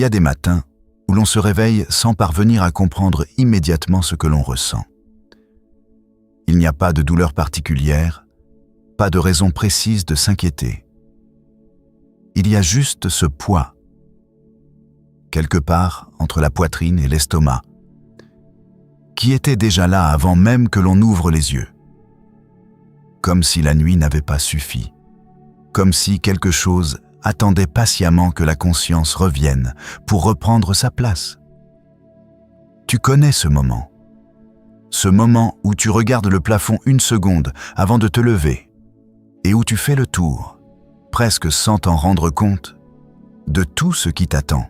y a des matins où l'on se réveille sans parvenir à comprendre immédiatement ce que l'on ressent. Il n'y a pas de douleur particulière, pas de raison précise de s'inquiéter. Il y a juste ce poids, quelque part entre la poitrine et l'estomac, qui était déjà là avant même que l'on ouvre les yeux. Comme si la nuit n'avait pas suffi, comme si quelque chose attendait patiemment que la conscience revienne pour reprendre sa place. Tu connais ce moment où tu regardes le plafond une seconde avant de te lever et où tu fais le tour, presque sans t'en rendre compte, de tout ce qui t'attend.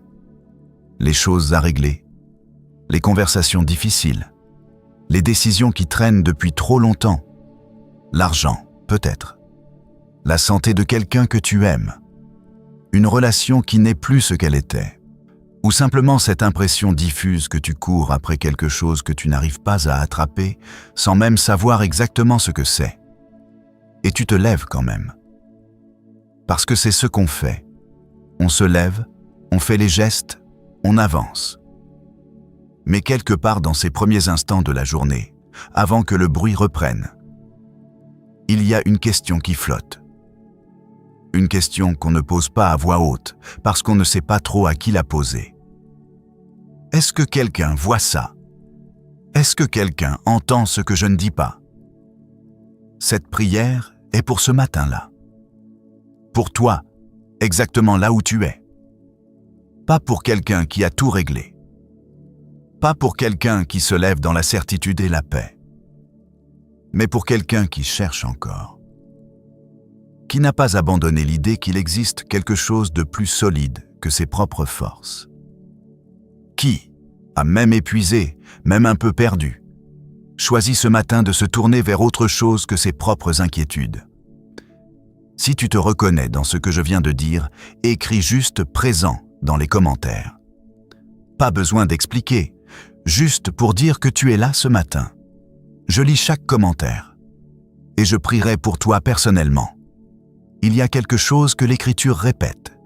Les choses à régler, les conversations difficiles, les décisions qui traînent depuis trop longtemps, l'argent, peut-être, la santé de quelqu'un que tu aimes, une relation qui n'est plus ce qu'elle était, ou simplement cette impression diffuse que tu cours après quelque chose que tu n'arrives pas à attraper sans même savoir exactement ce que c'est. Et tu te lèves quand même. Parce que c'est ce qu'on fait. On se lève, on fait les gestes, on avance. Mais quelque part dans ces premiers instants de la journée, avant que le bruit reprenne, il y a une question qui flotte. Une question qu'on ne pose pas à voix haute, parce qu'on ne sait pas trop à qui la poser. Est-ce que quelqu'un voit ça? Est-ce que quelqu'un entend ce que je ne dis pas? Cette prière est pour ce matin-là. Pour toi, exactement là où tu es. Pas pour quelqu'un qui a tout réglé. Pas pour quelqu'un qui se lève dans la certitude et la paix. Mais pour quelqu'un qui cherche encore. Qui n'a pas abandonné l'idée qu'il existe quelque chose de plus solide que ses propres forces. Qui, à même épuisé, même un peu perdu, choisit ce matin de se tourner vers autre chose que ses propres inquiétudes. Si tu te reconnais dans ce que je viens de dire, écris juste « présent » dans les commentaires. Pas besoin d'expliquer, juste pour dire que tu es là ce matin. Je lis chaque commentaire et je prierai pour toi personnellement. Il y a quelque chose que l'Écriture répète,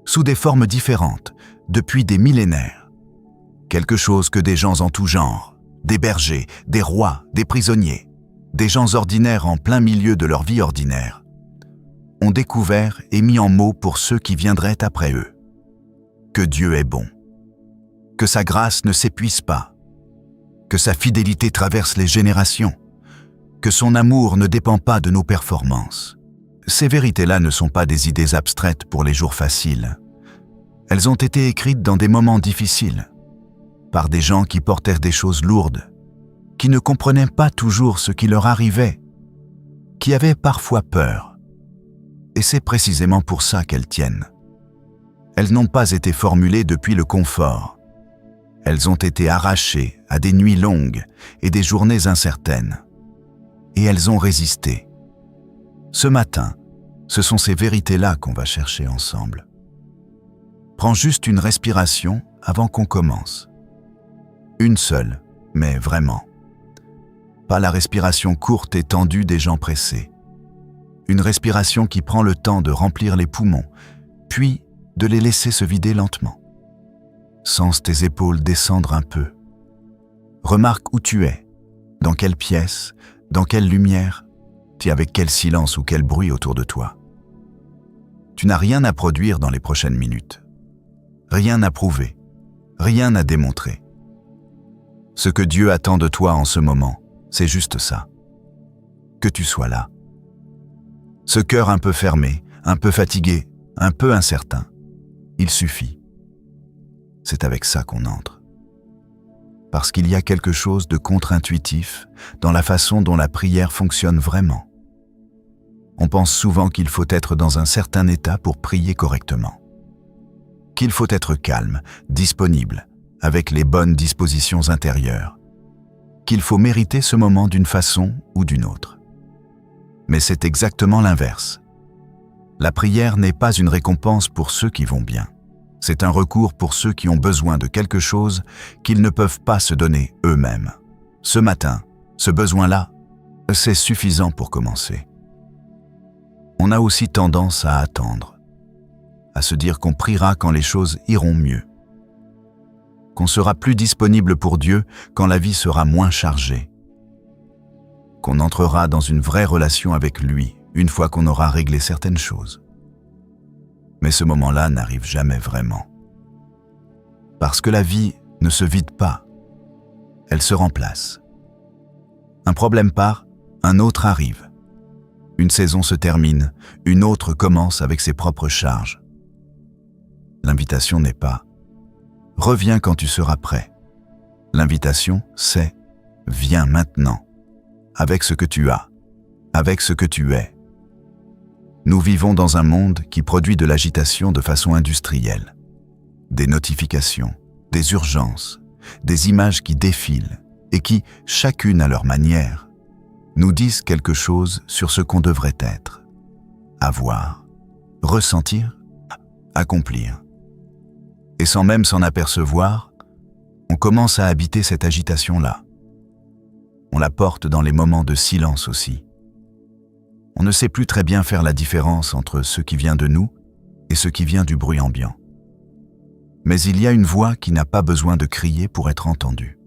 sous des formes différentes, depuis des millénaires. Quelque chose que des gens en tout genre, des bergers, des rois, des prisonniers, des gens ordinaires en plein milieu de leur vie ordinaire, ont découvert et mis en mots pour ceux qui viendraient après eux. Que Dieu est bon, que sa grâce ne s'épuise pas, que sa fidélité traverse les générations, que son amour ne dépend pas de nos performances. Ces vérités-là ne sont pas des idées abstraites pour les jours faciles. Elles ont été écrites dans des moments difficiles, par des gens qui portèrent des choses lourdes, qui ne comprenaient pas toujours ce qui leur arrivait, qui avaient parfois peur. Et c'est précisément pour ça qu'elles tiennent. Elles n'ont pas été formulées depuis le confort. Elles ont été arrachées à des nuits longues et des journées incertaines. Et elles ont résisté. Ce matin, ce sont ces vérités-là qu'on va chercher ensemble. Prends juste une respiration avant qu'on commence. Une seule, mais vraiment. Pas la respiration courte et tendue des gens pressés. Une respiration qui prend le temps de remplir les poumons, puis de les laisser se vider lentement. Sens tes épaules descendre un peu. Remarque où tu es, dans quelle pièce, dans quelle lumière, et avec quel silence ou quel bruit autour de toi. Tu n'as rien à produire dans les prochaines minutes. Rien à prouver, rien à démontrer. Ce que Dieu attend de toi en ce moment, c'est juste ça. Que tu sois là. Ce cœur un peu fermé, un peu fatigué, un peu incertain, il suffit. C'est avec ça qu'on entre. Parce qu'il y a quelque chose de contre-intuitif dans la façon dont la prière fonctionne vraiment. On pense souvent qu'il faut être dans un certain état pour prier correctement. Qu'il faut être calme, disponible, avec les bonnes dispositions intérieures. Qu'il faut mériter ce moment d'une façon ou d'une autre. Mais c'est exactement l'inverse. La prière n'est pas une récompense pour ceux qui vont bien. C'est un recours pour ceux qui ont besoin de quelque chose qu'ils ne peuvent pas se donner eux-mêmes. Ce matin, ce besoin-là, c'est suffisant pour commencer. On a aussi tendance à attendre, à se dire qu'on priera quand les choses iront mieux, qu'on sera plus disponible pour Dieu quand la vie sera moins chargée, qu'on entrera dans une vraie relation avec lui une fois qu'on aura réglé certaines choses. Mais ce moment-là n'arrive jamais vraiment. Parce que la vie ne se vide pas, elle se remplace. Un problème part, un autre arrive. Une saison se termine, une autre commence avec ses propres charges. L'invitation n'est pas « Reviens quand tu seras prêt ». L'invitation, c'est « Viens maintenant ». Avec ce que tu as, avec ce que tu es. Nous vivons dans un monde qui produit de l'agitation de façon industrielle. Des notifications, des urgences, des images qui défilent et qui, chacune à leur manière, nous disent quelque chose sur ce qu'on devrait être, avoir, ressentir, accomplir. Et sans même s'en apercevoir, on commence à habiter cette agitation-là. On la porte dans les moments de silence aussi. On ne sait plus très bien faire la différence entre ce qui vient de nous et ce qui vient du bruit ambiant. Mais il y a une voix qui n'a pas besoin de crier pour être entendue.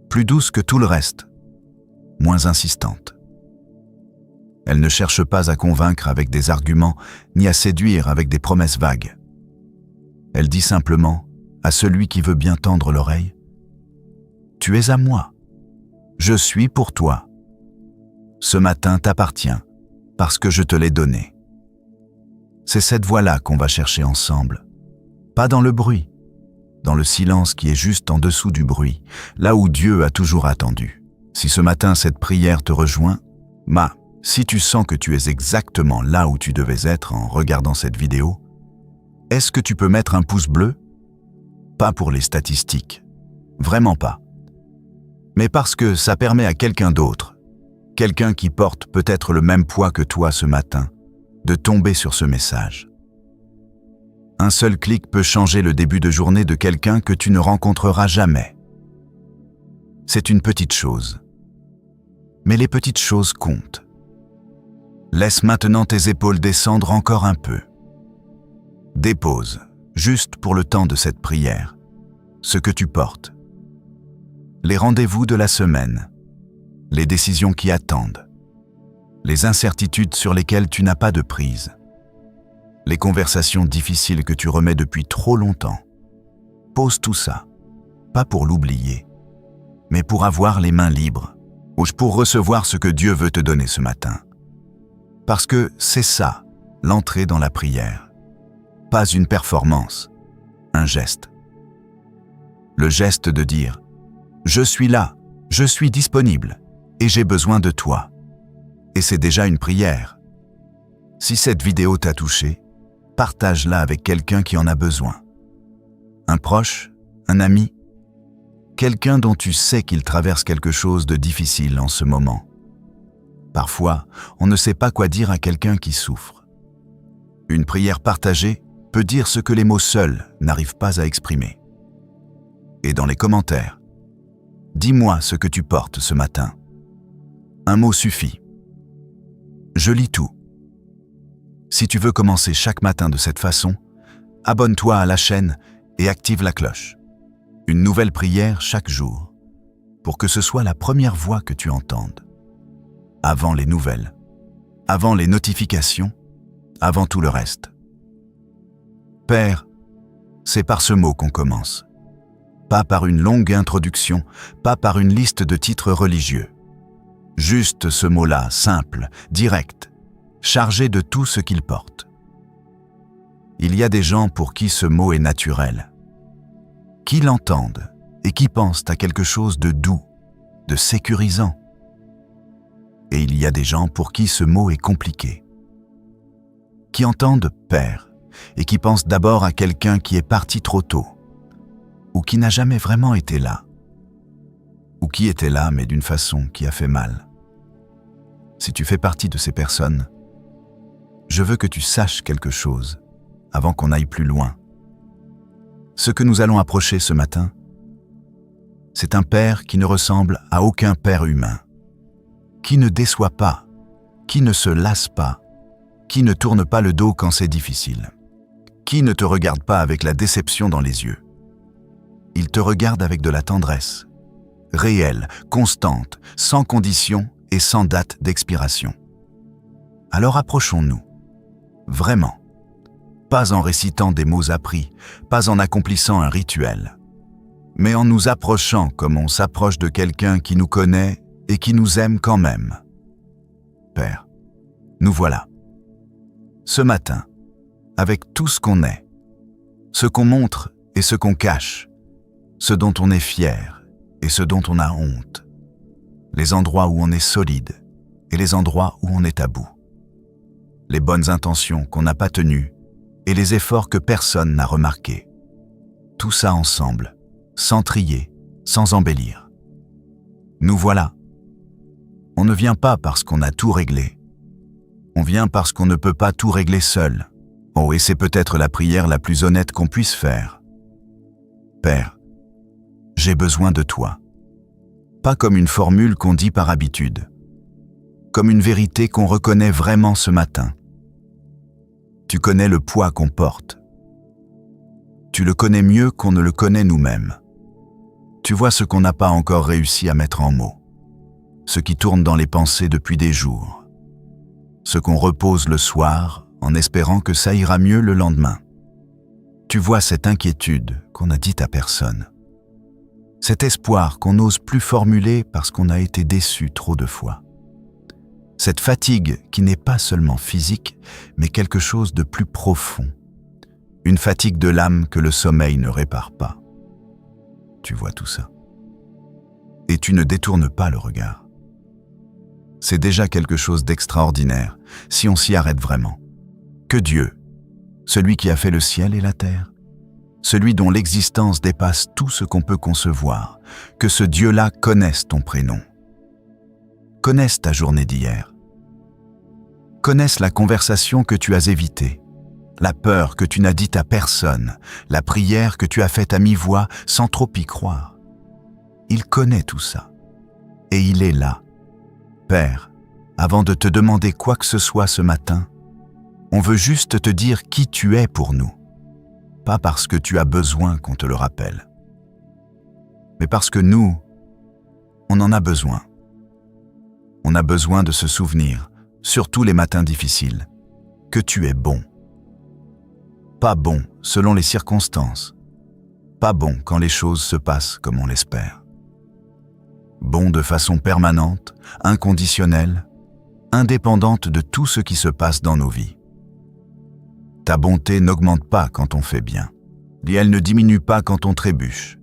Plus douce que tout le reste, moins insistante. Elle ne cherche pas à convaincre avec des arguments, ni à séduire avec des promesses vagues. Elle dit simplement à celui qui veut bien tendre l'oreille « Tu es à moi. Je suis pour toi. Ce matin t'appartient parce que je te l'ai donné. » C'est cette voix-là qu'on va chercher ensemble. Pas dans le bruit, dans le silence qui est juste en dessous du bruit, là où Dieu a toujours attendu. Si ce matin cette prière te rejoint, si tu sens que tu es exactement là où tu devais être en regardant cette vidéo, est-ce que tu peux mettre un pouce bleu? Pas pour les statistiques, vraiment pas. Mais parce que ça permet à quelqu'un d'autre, quelqu'un qui porte peut-être le même poids que toi ce matin, de tomber sur ce message. Un seul clic peut changer le début de journée de quelqu'un que tu ne rencontreras jamais. C'est une petite chose. Mais les petites choses comptent. Laisse maintenant tes épaules descendre encore un peu. Dépose, juste pour le temps de cette prière, ce que tu portes. Les rendez-vous de la semaine, les décisions qui attendent, les incertitudes sur lesquelles tu n'as pas de prise, les conversations difficiles que tu remets depuis trop longtemps. Pose tout ça, pas pour l'oublier, mais pour avoir les mains libres, ou pour recevoir ce que Dieu veut te donner ce matin. Parce que c'est ça, l'entrée dans la prière. Pas une performance, un geste. Le geste de dire « Je suis là, je suis disponible, et j'ai besoin de toi ». Et c'est déjà une prière. Si cette vidéo t'a touché, partage-la avec quelqu'un qui en a besoin. Un proche, un ami, quelqu'un dont tu sais qu'il traverse quelque chose de difficile en ce moment. Parfois, on ne sait pas quoi dire à quelqu'un qui souffre. Une prière partagée peut dire ce que les mots seuls n'arrivent pas à exprimer. Et dans les commentaires, dis-moi ce que tu portes ce matin. Un mot suffit. Je lis tout. Si tu veux commencer chaque matin de cette façon, abonne-toi à la chaîne et active la cloche. Une nouvelle prière chaque jour, pour que ce soit la première voix que tu entendes. Avant les nouvelles, avant les notifications, avant tout le reste. Père, c'est par ce mot qu'on commence. Pas par une longue introduction, pas par une liste de titres religieux. Juste ce mot-là, simple, direct, chargé de tout ce qu'il porte. Il y a des gens pour qui ce mot est naturel, qui l'entendent et qui pensent à quelque chose de doux, de sécurisant. Et il y a des gens pour qui ce mot est compliqué, qui entendent « Père » et qui pensent d'abord à quelqu'un qui est parti trop tôt, ou qui n'a jamais vraiment été là, ou qui était là mais d'une façon qui a fait mal. Si tu fais partie de ces personnes, je veux que tu saches quelque chose avant qu'on aille plus loin. Ce que nous allons approcher ce matin, c'est un père qui ne ressemble à aucun père humain, qui ne déçoit pas, qui ne se lasse pas, qui ne tourne pas le dos quand c'est difficile, qui ne te regarde pas avec la déception dans les yeux. Il te regarde avec de la tendresse, réelle, constante, sans condition et sans date d'expiration. Alors approchons-nous, vraiment, pas en récitant des mots appris, pas en accomplissant un rituel, mais en nous approchant comme on s'approche de quelqu'un qui nous connaît et qui nous aime quand même. Père, nous voilà. Ce matin, avec tout ce qu'on est, ce qu'on montre et ce qu'on cache, ce dont on est fier et ce dont on a honte, les endroits où on est solide et les endroits où on est à bout, les bonnes intentions qu'on n'a pas tenues et les efforts que personne n'a remarqués. Tout ça ensemble, sans trier, sans embellir. Nous voilà. On ne vient pas parce qu'on a tout réglé. On vient parce qu'on ne peut pas tout régler seul. Oh, et c'est peut-être la prière la plus honnête qu'on puisse faire. Père, j'ai besoin de toi. Pas comme une formule qu'on dit par habitude, comme une vérité qu'on reconnaît vraiment ce matin. Tu connais le poids qu'on porte. Tu le connais mieux qu'on ne le connaît nous-mêmes. Tu vois ce qu'on n'a pas encore réussi à mettre en mots, ce qui tourne dans les pensées depuis des jours, ce qu'on repose le soir en espérant que ça ira mieux le lendemain. Tu vois cette inquiétude qu'on n'a dite à personne, cet espoir qu'on n'ose plus formuler parce qu'on a été déçu trop de fois, cette fatigue qui n'est pas seulement physique, mais quelque chose de plus profond, une fatigue de l'âme que le sommeil ne répare pas. Tu vois tout ça. Et tu ne détournes pas le regard. C'est déjà quelque chose d'extraordinaire, si on s'y arrête vraiment. Que Dieu, celui qui a fait le ciel et la terre, celui dont l'existence dépasse tout ce qu'on peut concevoir, que ce Dieu-là connaisse ton prénom, connaisse ta journée d'hier, connaisse la conversation que tu as évitée, la peur que tu n'as dite à personne, la prière que tu as faite à mi-voix sans trop y croire. Il connaît tout ça. Et il est là. Père, avant de te demander quoi que ce soit ce matin, on veut juste te dire qui tu es pour nous. Pas parce que tu as besoin qu'on te le rappelle, mais parce que nous, on en a besoin. On a besoin de se souvenir, surtout les matins difficiles, que tu es bon. Pas bon selon les circonstances, pas bon quand les choses se passent comme on l'espère. Bon de façon permanente, inconditionnelle, indépendante de tout ce qui se passe dans nos vies. Ta bonté n'augmente pas quand on fait bien, et elle ne diminue pas quand on trébuche.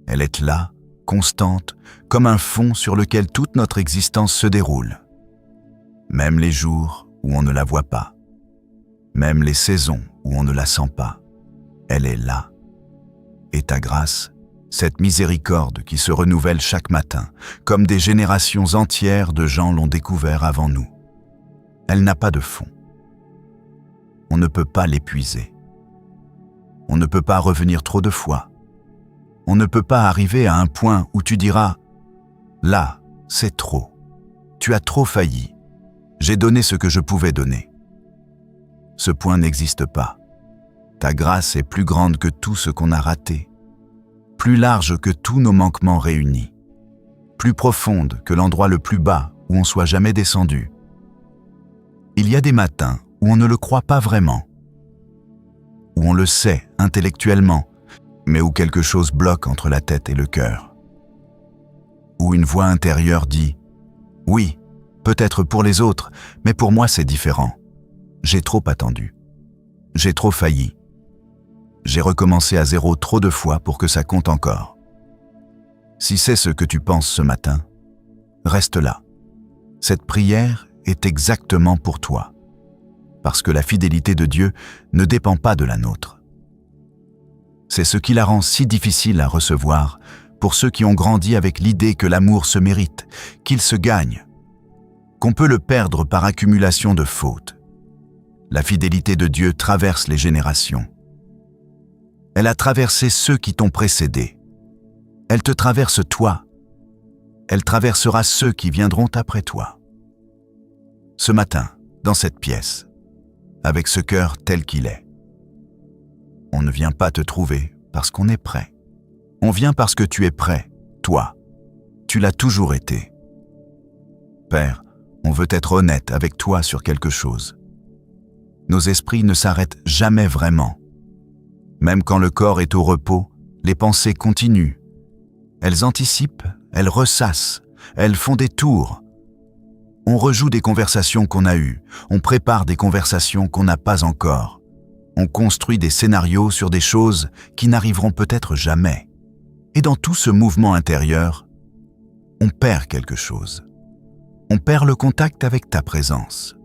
Elle est là, constante, comme un fond sur lequel toute notre existence se déroule. Même les jours où on ne la voit pas, même les saisons où on ne la sent pas, elle est là. Et ta grâce, cette miséricorde qui se renouvelle chaque matin, comme des générations entières de gens l'ont découvert avant nous, elle n'a pas de fond. On ne peut pas l'épuiser. On ne peut pas revenir trop de fois. On ne peut pas arriver à un point où tu diras « Là, c'est trop. Tu as trop failli. J'ai donné ce que je pouvais donner. » Ce point n'existe pas. Ta grâce est plus grande que tout ce qu'on a raté, plus large que tous nos manquements réunis, plus profonde que l'endroit le plus bas où on soit jamais descendu. Il y a des matins où on ne le croit pas vraiment, où on le sait intellectuellement, mais où quelque chose bloque entre la tête et le cœur, où une voix intérieure dit « Oui, peut-être pour les autres, mais pour moi c'est différent. J'ai trop attendu. J'ai trop failli. J'ai recommencé à zéro trop de fois pour que ça compte encore. » Si c'est ce que tu penses ce matin, reste là. Cette prière est exactement pour toi, parce que la fidélité de Dieu ne dépend pas de la nôtre. C'est ce qui la rend si difficile à recevoir pour ceux qui ont grandi avec l'idée que l'amour se mérite, qu'il se gagne, qu'on peut le perdre par accumulation de fautes. La fidélité de Dieu traverse les générations. Elle a traversé ceux qui t'ont précédé. Elle te traverse toi. Elle traversera ceux qui viendront après toi. Ce matin, dans cette pièce, avec ce cœur tel qu'il est, on ne vient pas te trouver parce qu'on est prêt. On vient parce que tu es prêt, toi. Tu l'as toujours été. Père, on veut être honnête avec toi sur quelque chose. Nos esprits ne s'arrêtent jamais vraiment. Même quand le corps est au repos, les pensées continuent. Elles anticipent, elles ressassent, elles font des tours. On rejoue des conversations qu'on a eues, on prépare des conversations qu'on n'a pas encore. On construit des scénarios sur des choses qui n'arriveront peut-être jamais. Et dans tout ce mouvement intérieur, on perd quelque chose. On perd le contact avec ta présence.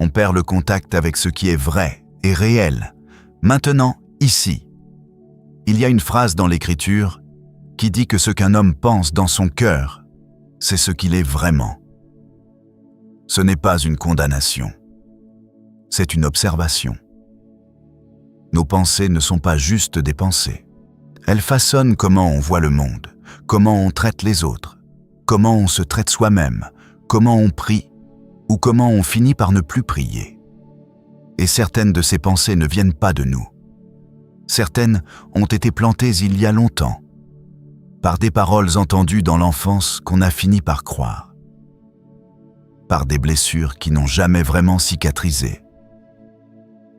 On perd le contact avec ce qui est vrai et réel, maintenant, ici. Il y a une phrase dans l'Écriture qui dit que ce qu'un homme pense dans son cœur, c'est ce qu'il est vraiment. Ce n'est pas une condamnation, c'est une observation. Nos pensées ne sont pas juste des pensées. Elles façonnent comment on voit le monde, comment on traite les autres, comment on se traite soi-même, comment on prie ou comment on finit par ne plus prier. Et certaines de ces pensées ne viennent pas de nous. Certaines ont été plantées il y a longtemps, par des paroles entendues dans l'enfance qu'on a fini par croire, par des blessures qui n'ont jamais vraiment cicatrisé,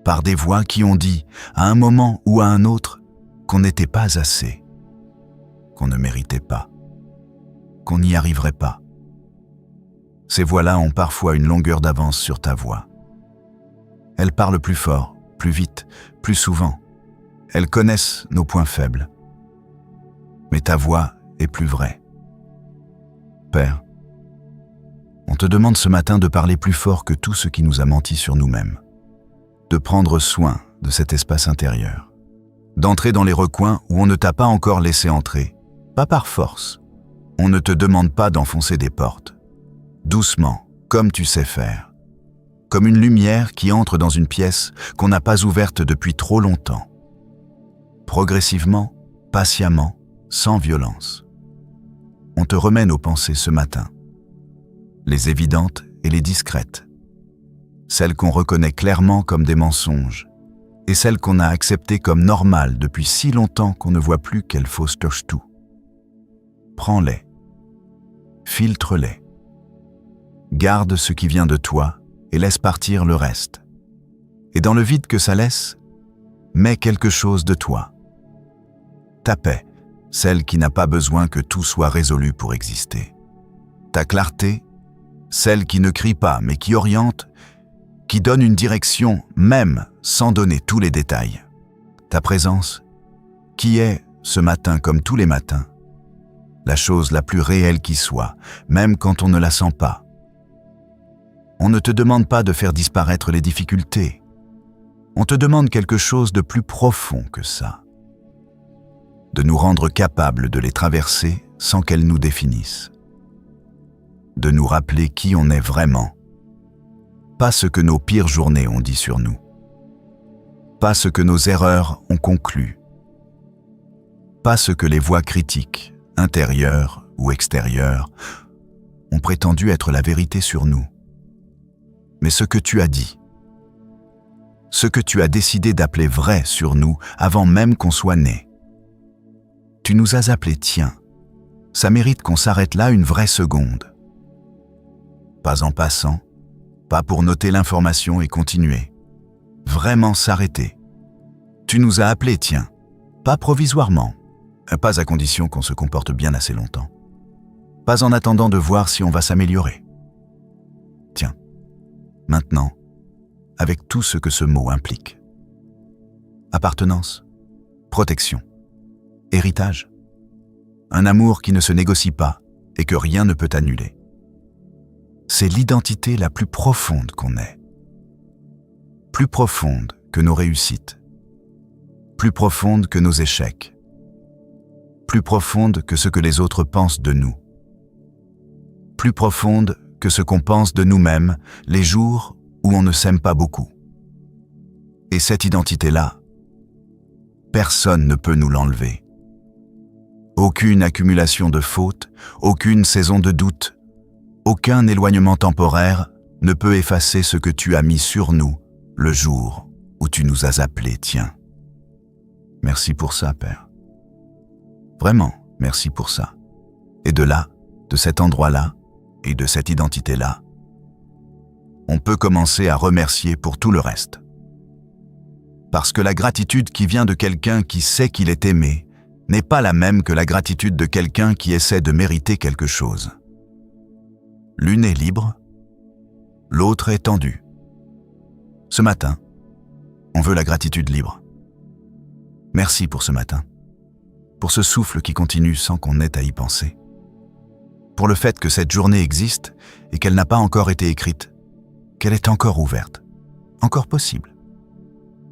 par des voix qui ont dit, à un moment ou à un autre, qu'on n'était pas assez, qu'on ne méritait pas, qu'on n'y arriverait pas. Ces voix-là ont parfois une longueur d'avance sur ta voix. Elles parlent plus fort, plus vite, plus souvent. Elles connaissent nos points faibles. Mais ta voix est plus vraie. Père, on te demande ce matin de parler plus fort que tout ce qui nous a menti sur nous-mêmes, de prendre soin de cet espace intérieur, d'entrer dans les recoins où on ne t'a pas encore laissé entrer, pas par force. On ne te demande pas d'enfoncer des portes. Doucement, comme tu sais faire. Comme une lumière qui entre dans une pièce qu'on n'a pas ouverte depuis trop longtemps. Progressivement, patiemment, sans violence. On te remet nos pensées ce matin. Les évidentes et les discrètes. Celles qu'on reconnaît clairement comme des mensonges et celles qu'on a acceptées comme normales depuis si longtemps qu'on ne voit plus qu'elles faussent tout. Prends-les. Filtre-les. Garde ce qui vient de toi et laisse partir le reste. Et dans le vide que ça laisse, mets quelque chose de toi. Ta paix, celle qui n'a pas besoin que tout soit résolu pour exister. Ta clarté, celle qui ne crie pas mais qui oriente, qui donne une direction même sans donner tous les détails. Ta présence, qui est, ce matin comme tous les matins, la chose la plus réelle qui soit, même quand on ne la sent pas. On ne te demande pas de faire disparaître les difficultés. On te demande quelque chose de plus profond que ça. De nous rendre capables de les traverser sans qu'elles nous définissent. De nous rappeler qui on est vraiment. Pas ce que nos pires journées ont dit sur nous. Pas ce que nos erreurs ont conclu. Pas ce que les voix critiques, intérieures ou extérieures, ont prétendu être la vérité sur nous. Mais ce que tu as dit, ce que tu as décidé d'appeler vrai sur nous avant même qu'on soit né. Tu nous as appelés tiens. Ça mérite qu'on s'arrête là une vraie seconde. Pas en passant, pas pour noter l'information et continuer. Vraiment s'arrêter. Tu nous as appelés tiens, pas provisoirement, pas à condition qu'on se comporte bien assez longtemps. Pas en attendant de voir si on va s'améliorer. Tiens. Maintenant, avec tout ce que ce mot implique. Appartenance, protection, héritage, un amour qui ne se négocie pas et que rien ne peut annuler. C'est l'identité la plus profonde qu'on ait. Plus profonde que nos réussites, plus profonde que nos échecs, plus profonde que ce que les autres pensent de nous, plus profonde que ce qu'on pense de nous-mêmes les jours où on ne s'aime pas beaucoup. Et cette identité-là, personne ne peut nous l'enlever. Aucune accumulation de fautes, aucune saison de doute, aucun éloignement temporaire ne peut effacer ce que tu as mis sur nous le jour où tu nous as appelés tiens. Merci pour ça, Père. Vraiment, merci pour ça. Et de là, de cet endroit-là, et de cette identité-là, on peut commencer à remercier pour tout le reste. Parce que la gratitude qui vient de quelqu'un qui sait qu'il est aimé n'est pas la même que la gratitude de quelqu'un qui essaie de mériter quelque chose. L'une est libre, l'autre est tendue. Ce matin, on veut la gratitude libre. Merci pour ce matin, pour ce souffle qui continue sans qu'on ait à y penser, pour le fait que cette journée existe et qu'elle n'a pas encore été écrite, qu'elle est encore ouverte, encore possible.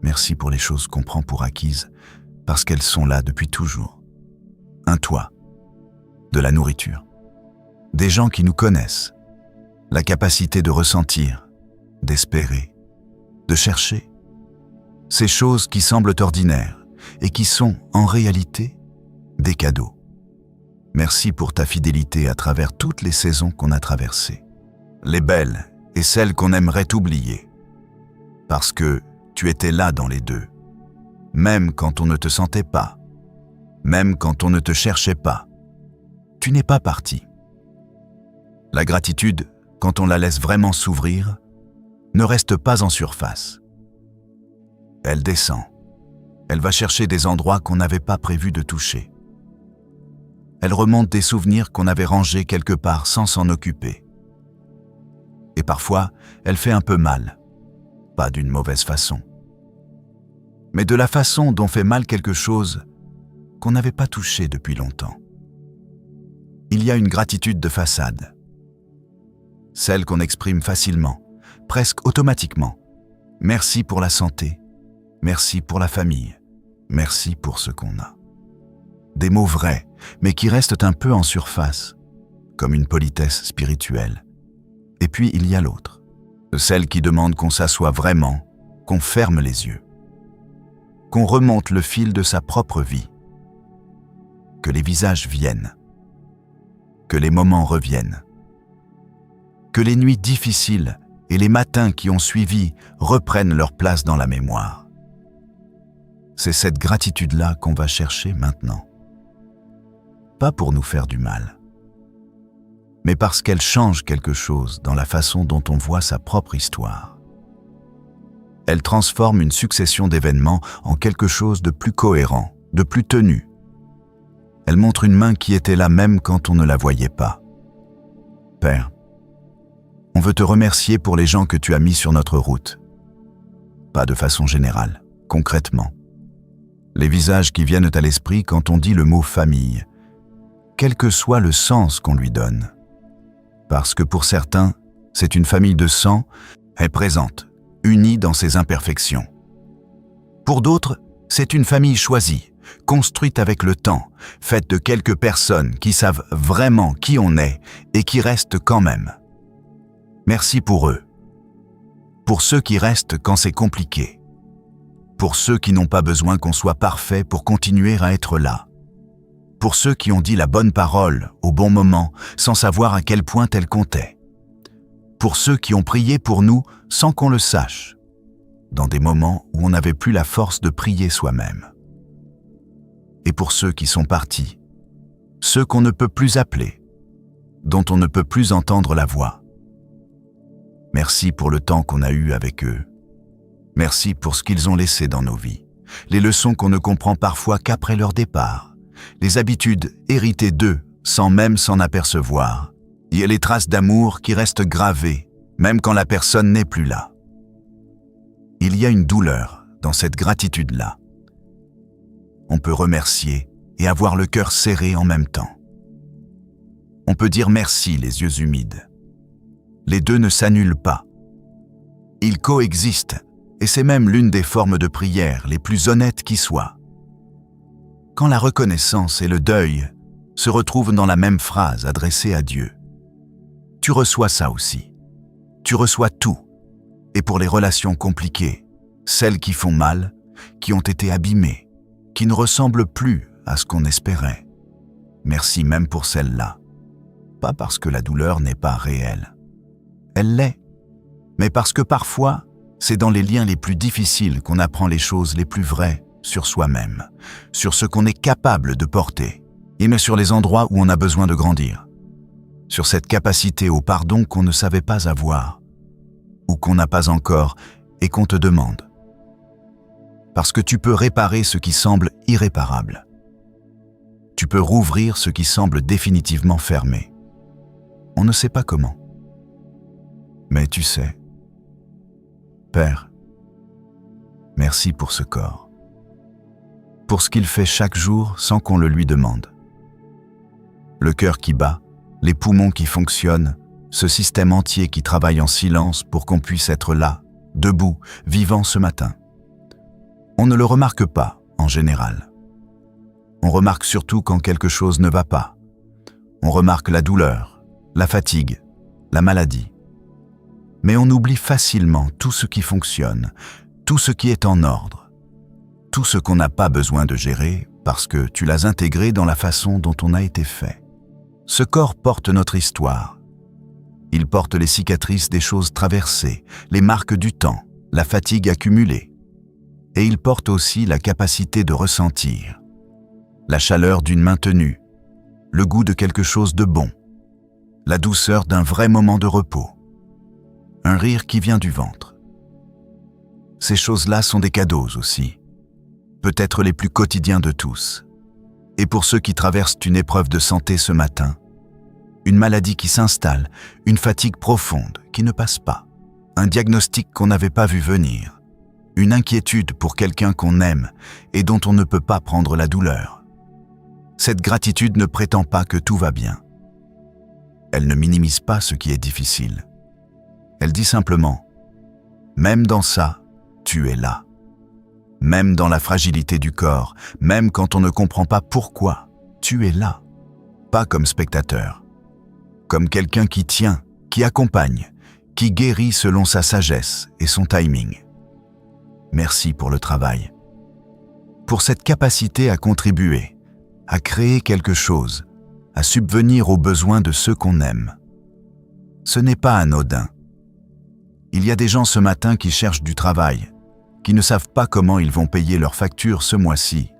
Merci pour les choses qu'on prend pour acquises, parce qu'elles sont là depuis toujours. Un toit, de la nourriture, des gens qui nous connaissent, la capacité de ressentir, d'espérer, de chercher, ces choses qui semblent ordinaires et qui sont, en réalité, des cadeaux. Merci pour ta fidélité à travers toutes les saisons qu'on a traversées, les belles et celles qu'on aimerait oublier, parce que tu étais là dans les deux, même quand on ne te sentait pas, même quand on ne te cherchait pas. Tu n'es pas parti. La gratitude, quand on la laisse vraiment s'ouvrir, ne reste pas en surface. Elle descend. Elle va chercher des endroits qu'on n'avait pas prévu de toucher. Elle remonte des souvenirs qu'on avait rangés quelque part sans s'en occuper. Et parfois, elle fait un peu mal. Pas d'une mauvaise façon, mais de la façon dont fait mal quelque chose qu'on n'avait pas touché depuis longtemps. Il y a une gratitude de façade, celle qu'on exprime facilement, presque automatiquement. Merci pour la santé, merci pour la famille, merci pour ce qu'on a. Des mots vrais, mais qui restent un peu en surface, comme une politesse spirituelle. Et puis il y a l'autre, celle qui demande qu'on s'assoie vraiment, qu'on ferme les yeux, qu'on remonte le fil de sa propre vie, que les visages viennent, que les moments reviennent, que les nuits difficiles et les matins qui ont suivi reprennent leur place dans la mémoire. C'est cette gratitude-là qu'on va chercher maintenant. Pas pour nous faire du mal, mais parce qu'elle change quelque chose dans la façon dont on voit sa propre histoire. Elle transforme une succession d'événements en quelque chose de plus cohérent, de plus tenu. Elle montre une main qui était là même quand on ne la voyait pas. Père, on veut te remercier pour les gens que tu as mis sur notre route. Pas de façon générale, concrètement. Les visages qui viennent à l'esprit quand on dit le mot famille, quel que soit le sens qu'on lui donne. Parce que pour certains, c'est une famille de sang, est présente, unie dans ses imperfections. Pour d'autres, c'est une famille choisie, construite avec le temps, faite de quelques personnes qui savent vraiment qui on est et qui restent quand même. Merci pour eux. Pour ceux qui restent quand c'est compliqué. Pour ceux qui n'ont pas besoin qu'on soit parfait pour continuer à être là. Pour ceux qui ont dit la bonne parole au bon moment sans savoir à quel point elle comptait. Pour ceux qui ont prié pour nous sans qu'on le sache, dans des moments où on n'avait plus la force de prier soi-même. Et pour ceux qui sont partis, ceux qu'on ne peut plus appeler, dont on ne peut plus entendre la voix. Merci pour le temps qu'on a eu avec eux. Merci pour ce qu'ils ont laissé dans nos vies, les leçons qu'on ne comprend parfois qu'après leur départ, les habitudes héritées d'eux sans même s'en apercevoir. Il y a les traces d'amour qui restent gravées, même quand la personne n'est plus là. Il y a une douleur dans cette gratitude-là. On peut remercier et avoir le cœur serré en même temps. On peut dire merci les yeux humides. Les deux ne s'annulent pas. Ils coexistent, et c'est même l'une des formes de prière les plus honnêtes qui soient. Quand la reconnaissance et le deuil se retrouvent dans la même phrase adressée à Dieu, tu reçois ça aussi. Tu reçois tout. Et pour les relations compliquées, celles qui font mal, qui ont été abîmées, qui ne ressemblent plus à ce qu'on espérait. Merci même pour celles-là. Pas parce que la douleur n'est pas réelle. Elle l'est. Mais parce que parfois, c'est dans les liens les plus difficiles qu'on apprend les choses les plus vraies sur soi-même, sur ce qu'on est capable de porter, Il met sur les endroits où on a besoin de grandir, sur cette capacité au pardon qu'on ne savait pas avoir, ou qu'on n'a pas encore et qu'on te demande. Parce que tu peux réparer ce qui semble irréparable. Tu peux rouvrir ce qui semble définitivement fermé. On ne sait pas comment. Mais tu sais. Père, merci pour ce corps. Pour ce qu'il fait chaque jour sans qu'on le lui demande. Le cœur qui bat, les poumons qui fonctionnent, ce système entier qui travaille en silence pour qu'on puisse être là, debout, vivant ce matin. On ne le remarque pas, en général. On remarque surtout quand quelque chose ne va pas. On remarque la douleur, la fatigue, la maladie. Mais on oublie facilement tout ce qui fonctionne, tout ce qui est en ordre, tout ce qu'on n'a pas besoin de gérer parce que tu l'as intégré dans la façon dont on a été fait. Ce corps porte notre histoire. Il porte les cicatrices des choses traversées, les marques du temps, la fatigue accumulée. Et il porte aussi la capacité de ressentir, la chaleur d'une main tenue, le goût de quelque chose de bon, la douceur d'un vrai moment de repos, un rire qui vient du ventre. Ces choses-là sont des cadeaux aussi, peut-être les plus quotidiens de tous. Et pour ceux qui traversent une épreuve de santé ce matin, une maladie qui s'installe, une fatigue profonde qui ne passe pas, un diagnostic qu'on n'avait pas vu venir, une inquiétude pour quelqu'un qu'on aime et dont on ne peut pas prendre la douleur. Cette gratitude ne prétend pas que tout va bien. Elle ne minimise pas ce qui est difficile. Elle dit simplement « Même dans ça, tu es là. Même dans la fragilité du corps, même quand on ne comprend pas pourquoi, tu es là. Pas comme spectateur. Comme quelqu'un qui tient, qui accompagne, qui guérit selon sa sagesse et son timing. Merci pour le travail. Pour cette capacité à contribuer, à créer quelque chose, à subvenir aux besoins de ceux qu'on aime. Ce n'est pas anodin. Il y a des gens ce matin qui cherchent du travail, qui ne savent pas comment ils vont payer leurs factures ce mois-ci,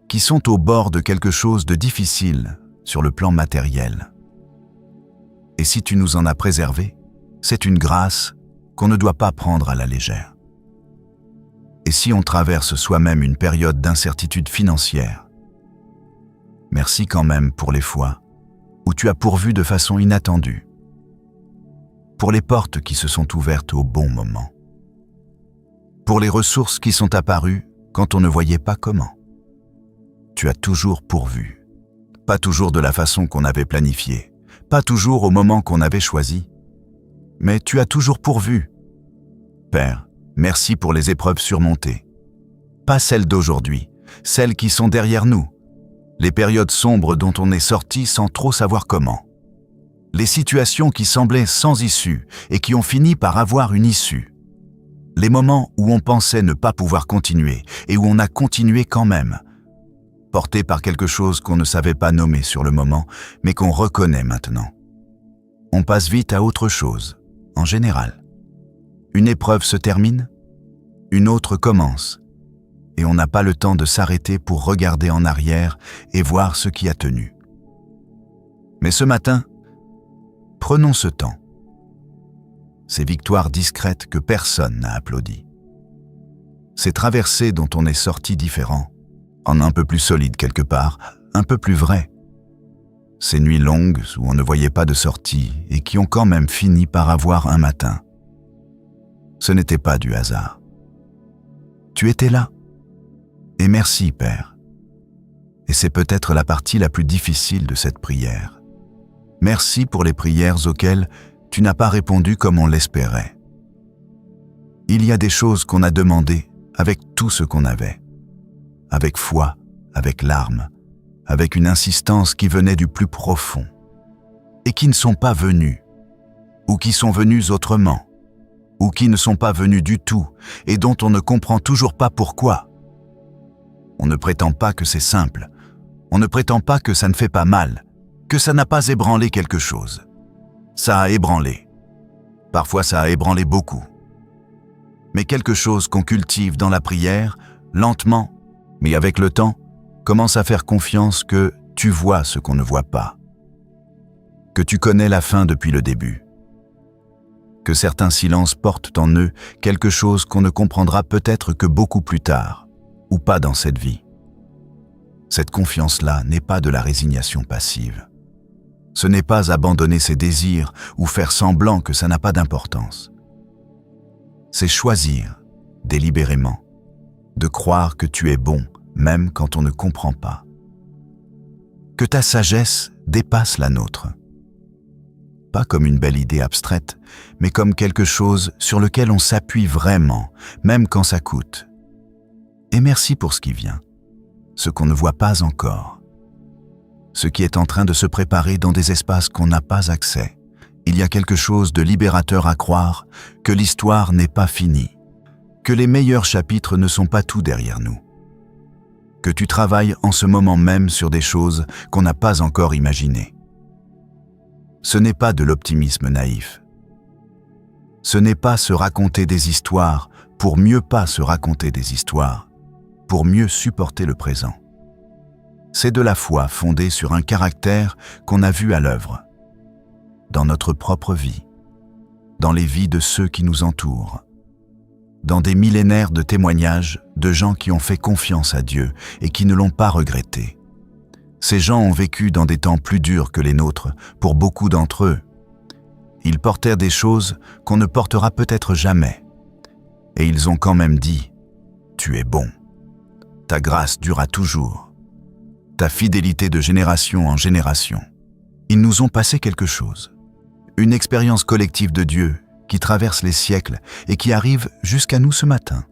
qui sont au bord de quelque chose de difficile sur le plan matériel. Et si tu nous en as préservés, c'est une grâce qu'on ne doit pas prendre à la légère. Et si on traverse soi-même une période d'incertitude financière, merci quand même pour les fois où tu as pourvu de façon inattendue, pour les portes qui se sont ouvertes au bon moment, pour les ressources qui sont apparues quand on ne voyait pas comment. Tu as toujours pourvu, pas toujours de la façon qu'on avait planifiée, pas toujours au moment qu'on avait choisi, mais tu as toujours pourvu. Père, merci pour les épreuves surmontées, pas celles d'aujourd'hui, celles qui sont derrière nous, les périodes sombres dont on est sorti sans trop savoir comment, les situations qui semblaient sans issue et qui ont fini par avoir une issue, les moments où on pensait ne pas pouvoir continuer et où on a continué quand même, porté par quelque chose qu'on ne savait pas nommer sur le moment, mais qu'on reconnaît maintenant. On passe vite à autre chose, en général. Une épreuve se termine, une autre commence, et on n'a pas le temps de s'arrêter pour regarder en arrière et voir ce qui a tenu. Mais ce matin, prenons ce temps. Ces victoires discrètes que personne n'a applaudies. Ces traversées dont on est sorti différent, en un peu plus solide quelque part, un peu plus vrai. Ces nuits longues où on ne voyait pas de sortie et qui ont quand même fini par avoir un matin. Ce n'était pas du hasard. Tu étais là. Et merci, Père. Et c'est peut-être la partie la plus difficile de cette prière. Merci pour les prières auxquelles tu n'as pas répondu comme on l'espérait. Il y a des choses qu'on a demandées avec tout ce qu'on avait. Avec foi, avec larmes, avec une insistance qui venait du plus profond, et qui ne sont pas venues, ou qui sont venues autrement, ou qui ne sont pas venues du tout, et dont on ne comprend toujours pas pourquoi. On ne prétend pas que c'est simple, on ne prétend pas que ça ne fait pas mal, que ça n'a pas ébranlé quelque chose. Ça a ébranlé. Parfois ça a ébranlé beaucoup. Mais quelque chose qu'on cultive dans la prière, lentement, mais avec le temps, commence à faire confiance que tu vois ce qu'on ne voit pas, que tu connais la fin depuis le début, que certains silences portent en eux quelque chose qu'on ne comprendra peut-être que beaucoup plus tard, ou pas dans cette vie. Cette confiance-là n'est pas de la résignation passive. Ce n'est pas abandonner ses désirs ou faire semblant que ça n'a pas d'importance. C'est choisir, délibérément, de croire que tu es bon, même quand on ne comprend pas. Que ta sagesse dépasse la nôtre. Pas comme une belle idée abstraite, mais comme quelque chose sur lequel on s'appuie vraiment, même quand ça coûte. Et merci pour ce qui vient, ce qu'on ne voit pas encore, ce qui est en train de se préparer dans des espaces qu'on n'a pas accès. Il y a quelque chose de libérateur à croire que l'histoire n'est pas finie, que les meilleurs chapitres ne sont pas tout derrière nous, que tu travailles en ce moment même sur des choses qu'on n'a pas encore imaginées. Ce n'est pas de l'optimisme naïf. Ce n'est pas se raconter des histoires pour mieux pas se raconter des histoires, pour mieux supporter le présent. C'est de la foi fondée sur un caractère qu'on a vu à l'œuvre, dans notre propre vie, dans les vies de ceux qui nous entourent, dans des millénaires de témoignages de gens qui ont fait confiance à Dieu et qui ne l'ont pas regretté. Ces gens ont vécu dans des temps plus durs que les nôtres, pour beaucoup d'entre eux. Ils portèrent des choses qu'on ne portera peut-être jamais. Et ils ont quand même dit « Tu es bon. Ta grâce durera toujours. Ta fidélité de génération en génération. » Ils nous ont passé quelque chose. Une expérience collective de Dieu qui traverse les siècles et qui arrive jusqu'à nous ce matin.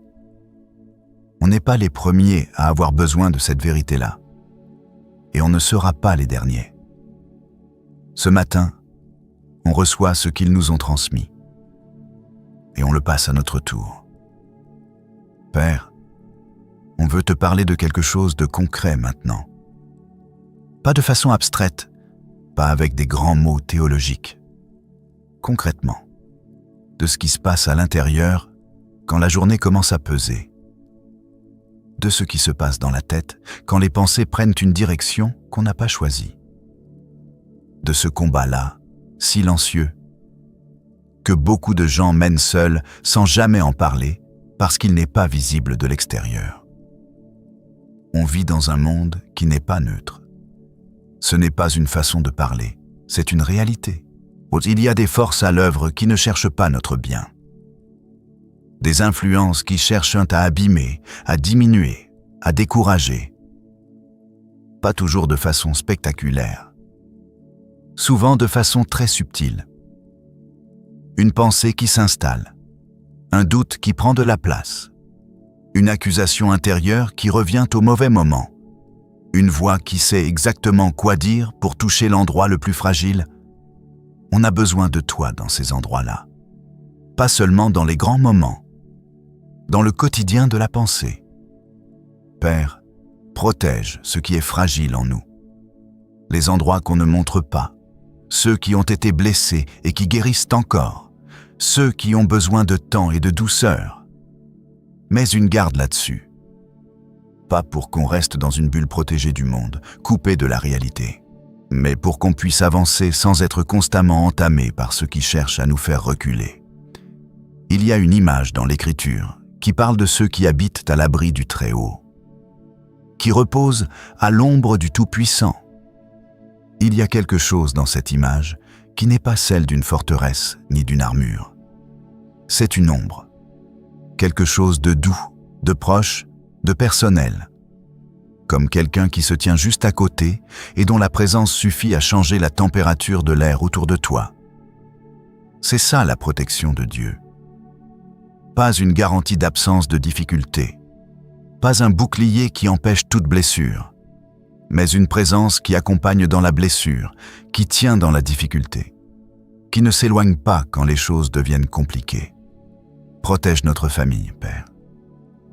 On n'est pas les premiers à avoir besoin de cette vérité-là. Et on ne sera pas les derniers. Ce matin, on reçoit ce qu'ils nous ont transmis. Et on le passe à notre tour. Père, on veut te parler de quelque chose de concret maintenant. Pas de façon abstraite, pas avec des grands mots théologiques. Concrètement, de ce qui se passe à l'intérieur quand la journée commence à peser. De ce qui se passe dans la tête quand les pensées prennent une direction qu'on n'a pas choisie. De ce combat-là, silencieux, que beaucoup de gens mènent seuls sans jamais en parler parce qu'il n'est pas visible de l'extérieur. On vit dans un monde qui n'est pas neutre. Ce n'est pas une façon de parler, c'est une réalité. Il y a des forces à l'œuvre qui ne cherchent pas notre bien. Des influences qui cherchent à abîmer, à diminuer, à décourager. Pas toujours de façon spectaculaire. Souvent de façon très subtile. Une pensée qui s'installe. Un doute qui prend de la place. Une accusation intérieure qui revient au mauvais moment. Une voix qui sait exactement quoi dire pour toucher l'endroit le plus fragile. On a besoin de toi dans ces endroits-là. Pas seulement dans les grands moments. Dans le quotidien de la pensée. Père, protège ce qui est fragile en nous. Les endroits qu'on ne montre pas. Ceux qui ont été blessés et qui guérissent encore. Ceux qui ont besoin de temps et de douceur. Mets une garde là-dessus. Pas pour qu'on reste dans une bulle protégée du monde, coupée de la réalité, mais pour qu'on puisse avancer sans être constamment entamé par ceux qui cherchent à nous faire reculer. Il y a une image dans l'Écriture qui parle de ceux qui habitent à l'abri du Très-Haut, qui reposent à l'ombre du Tout-Puissant. Il y a quelque chose dans cette image qui n'est pas celle d'une forteresse ni d'une armure. C'est une ombre, quelque chose de doux, de proche, de personnel, comme quelqu'un qui se tient juste à côté et dont la présence suffit à changer la température de l'air autour de toi. C'est ça la protection de Dieu. Pas une garantie d'absence de difficulté, pas un bouclier qui empêche toute blessure, mais une présence qui accompagne dans la blessure, qui tient dans la difficulté, qui ne s'éloigne pas quand les choses deviennent compliquées. Protège notre famille, Père.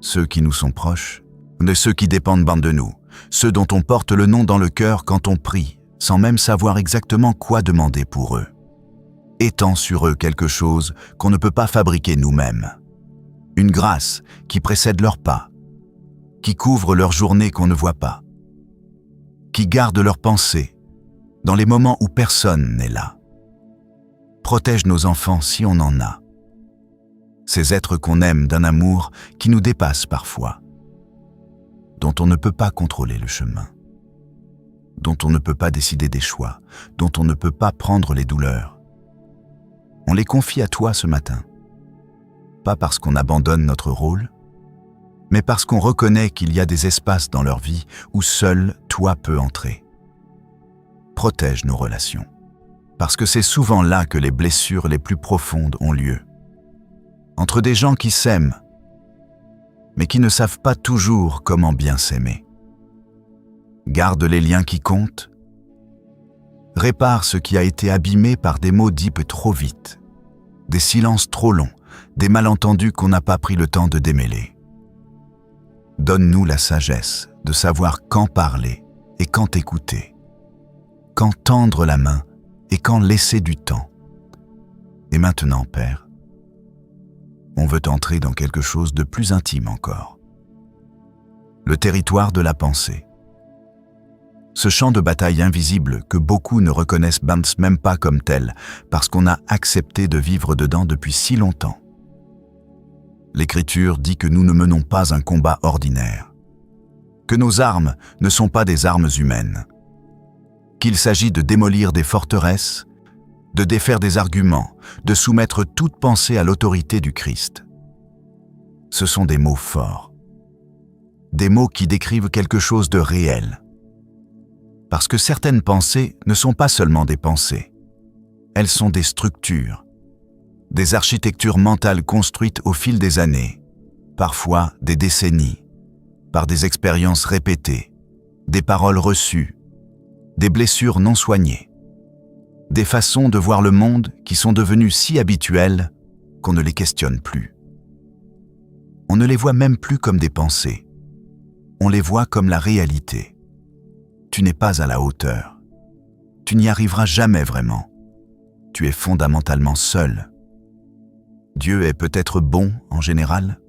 Ceux qui nous sont proches, de ceux qui dépendent de nous, ceux dont on porte le nom dans le cœur quand on prie, sans même savoir exactement quoi demander pour eux. Étends sur eux quelque chose qu'on ne peut pas fabriquer nous-mêmes. Une grâce qui précède leurs pas, qui couvre leur journée qu'on ne voit pas. qui gardent leurs pensées dans les moments où personne n'est là. Protège nos enfants si on en a. Ces êtres qu'on aime d'un amour qui nous dépasse parfois, dont on ne peut pas contrôler le chemin, dont on ne peut pas décider des choix, dont on ne peut pas prendre les douleurs. On les confie à toi ce matin, pas parce qu'on abandonne notre rôle, mais parce qu'on reconnaît qu'il y a des espaces dans leur vie où seul toi peux entrer. Protège nos relations, parce que c'est souvent là que les blessures les plus profondes ont lieu. Entre des gens qui s'aiment, mais qui ne savent pas toujours comment bien s'aimer. Garde les liens qui comptent, répare ce qui a été abîmé par des mots dits trop vite, des silences trop longs, des malentendus qu'on n'a pas pris le temps de démêler. Donne-nous la sagesse de savoir quand parler et quand écouter, quand tendre la main et quand laisser du temps. Et maintenant, Père, on veut entrer dans quelque chose de plus intime encore. Le territoire de la pensée. Ce champ de bataille invisible que beaucoup ne reconnaissent même pas comme tel parce qu'on a accepté de vivre dedans depuis si longtemps. L'Écriture dit que nous ne menons pas un combat ordinaire, que nos armes ne sont pas des armes humaines, qu'il s'agit de démolir des forteresses, de défaire des arguments, de soumettre toute pensée à l'autorité du Christ. Ce sont des mots forts, des mots qui décrivent quelque chose de réel. Parce que certaines pensées ne sont pas seulement des pensées, elles sont des structures, des architectures mentales construites au fil des années, parfois des décennies, par des expériences répétées, des paroles reçues, des blessures non soignées, des façons de voir le monde qui sont devenues si habituelles qu'on ne les questionne plus. On ne les voit même plus comme des pensées, on les voit comme la réalité. Tu n'es pas à la hauteur, tu n'y arriveras jamais vraiment, tu es fondamentalement seul. Dieu est peut-être bon en général,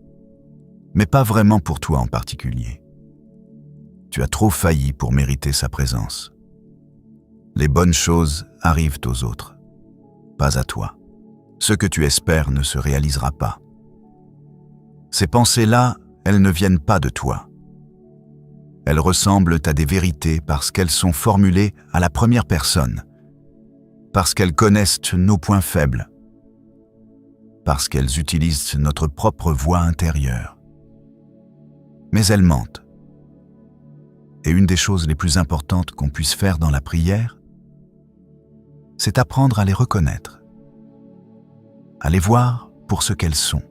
mais pas vraiment pour toi en particulier. Tu as trop failli pour mériter sa présence. Les bonnes choses arrivent aux autres, pas à toi. Ce que tu espères ne se réalisera pas. Ces pensées-là, elles ne viennent pas de toi. Elles ressemblent à des vérités parce qu'elles sont formulées à la première personne, parce qu'elles connaissent nos points faibles, parce qu'elles utilisent notre propre voix intérieure. Mais elles mentent. Et une des choses les plus importantes qu'on puisse faire dans la prière, c'est apprendre à les reconnaître, à les voir pour ce qu'elles sont.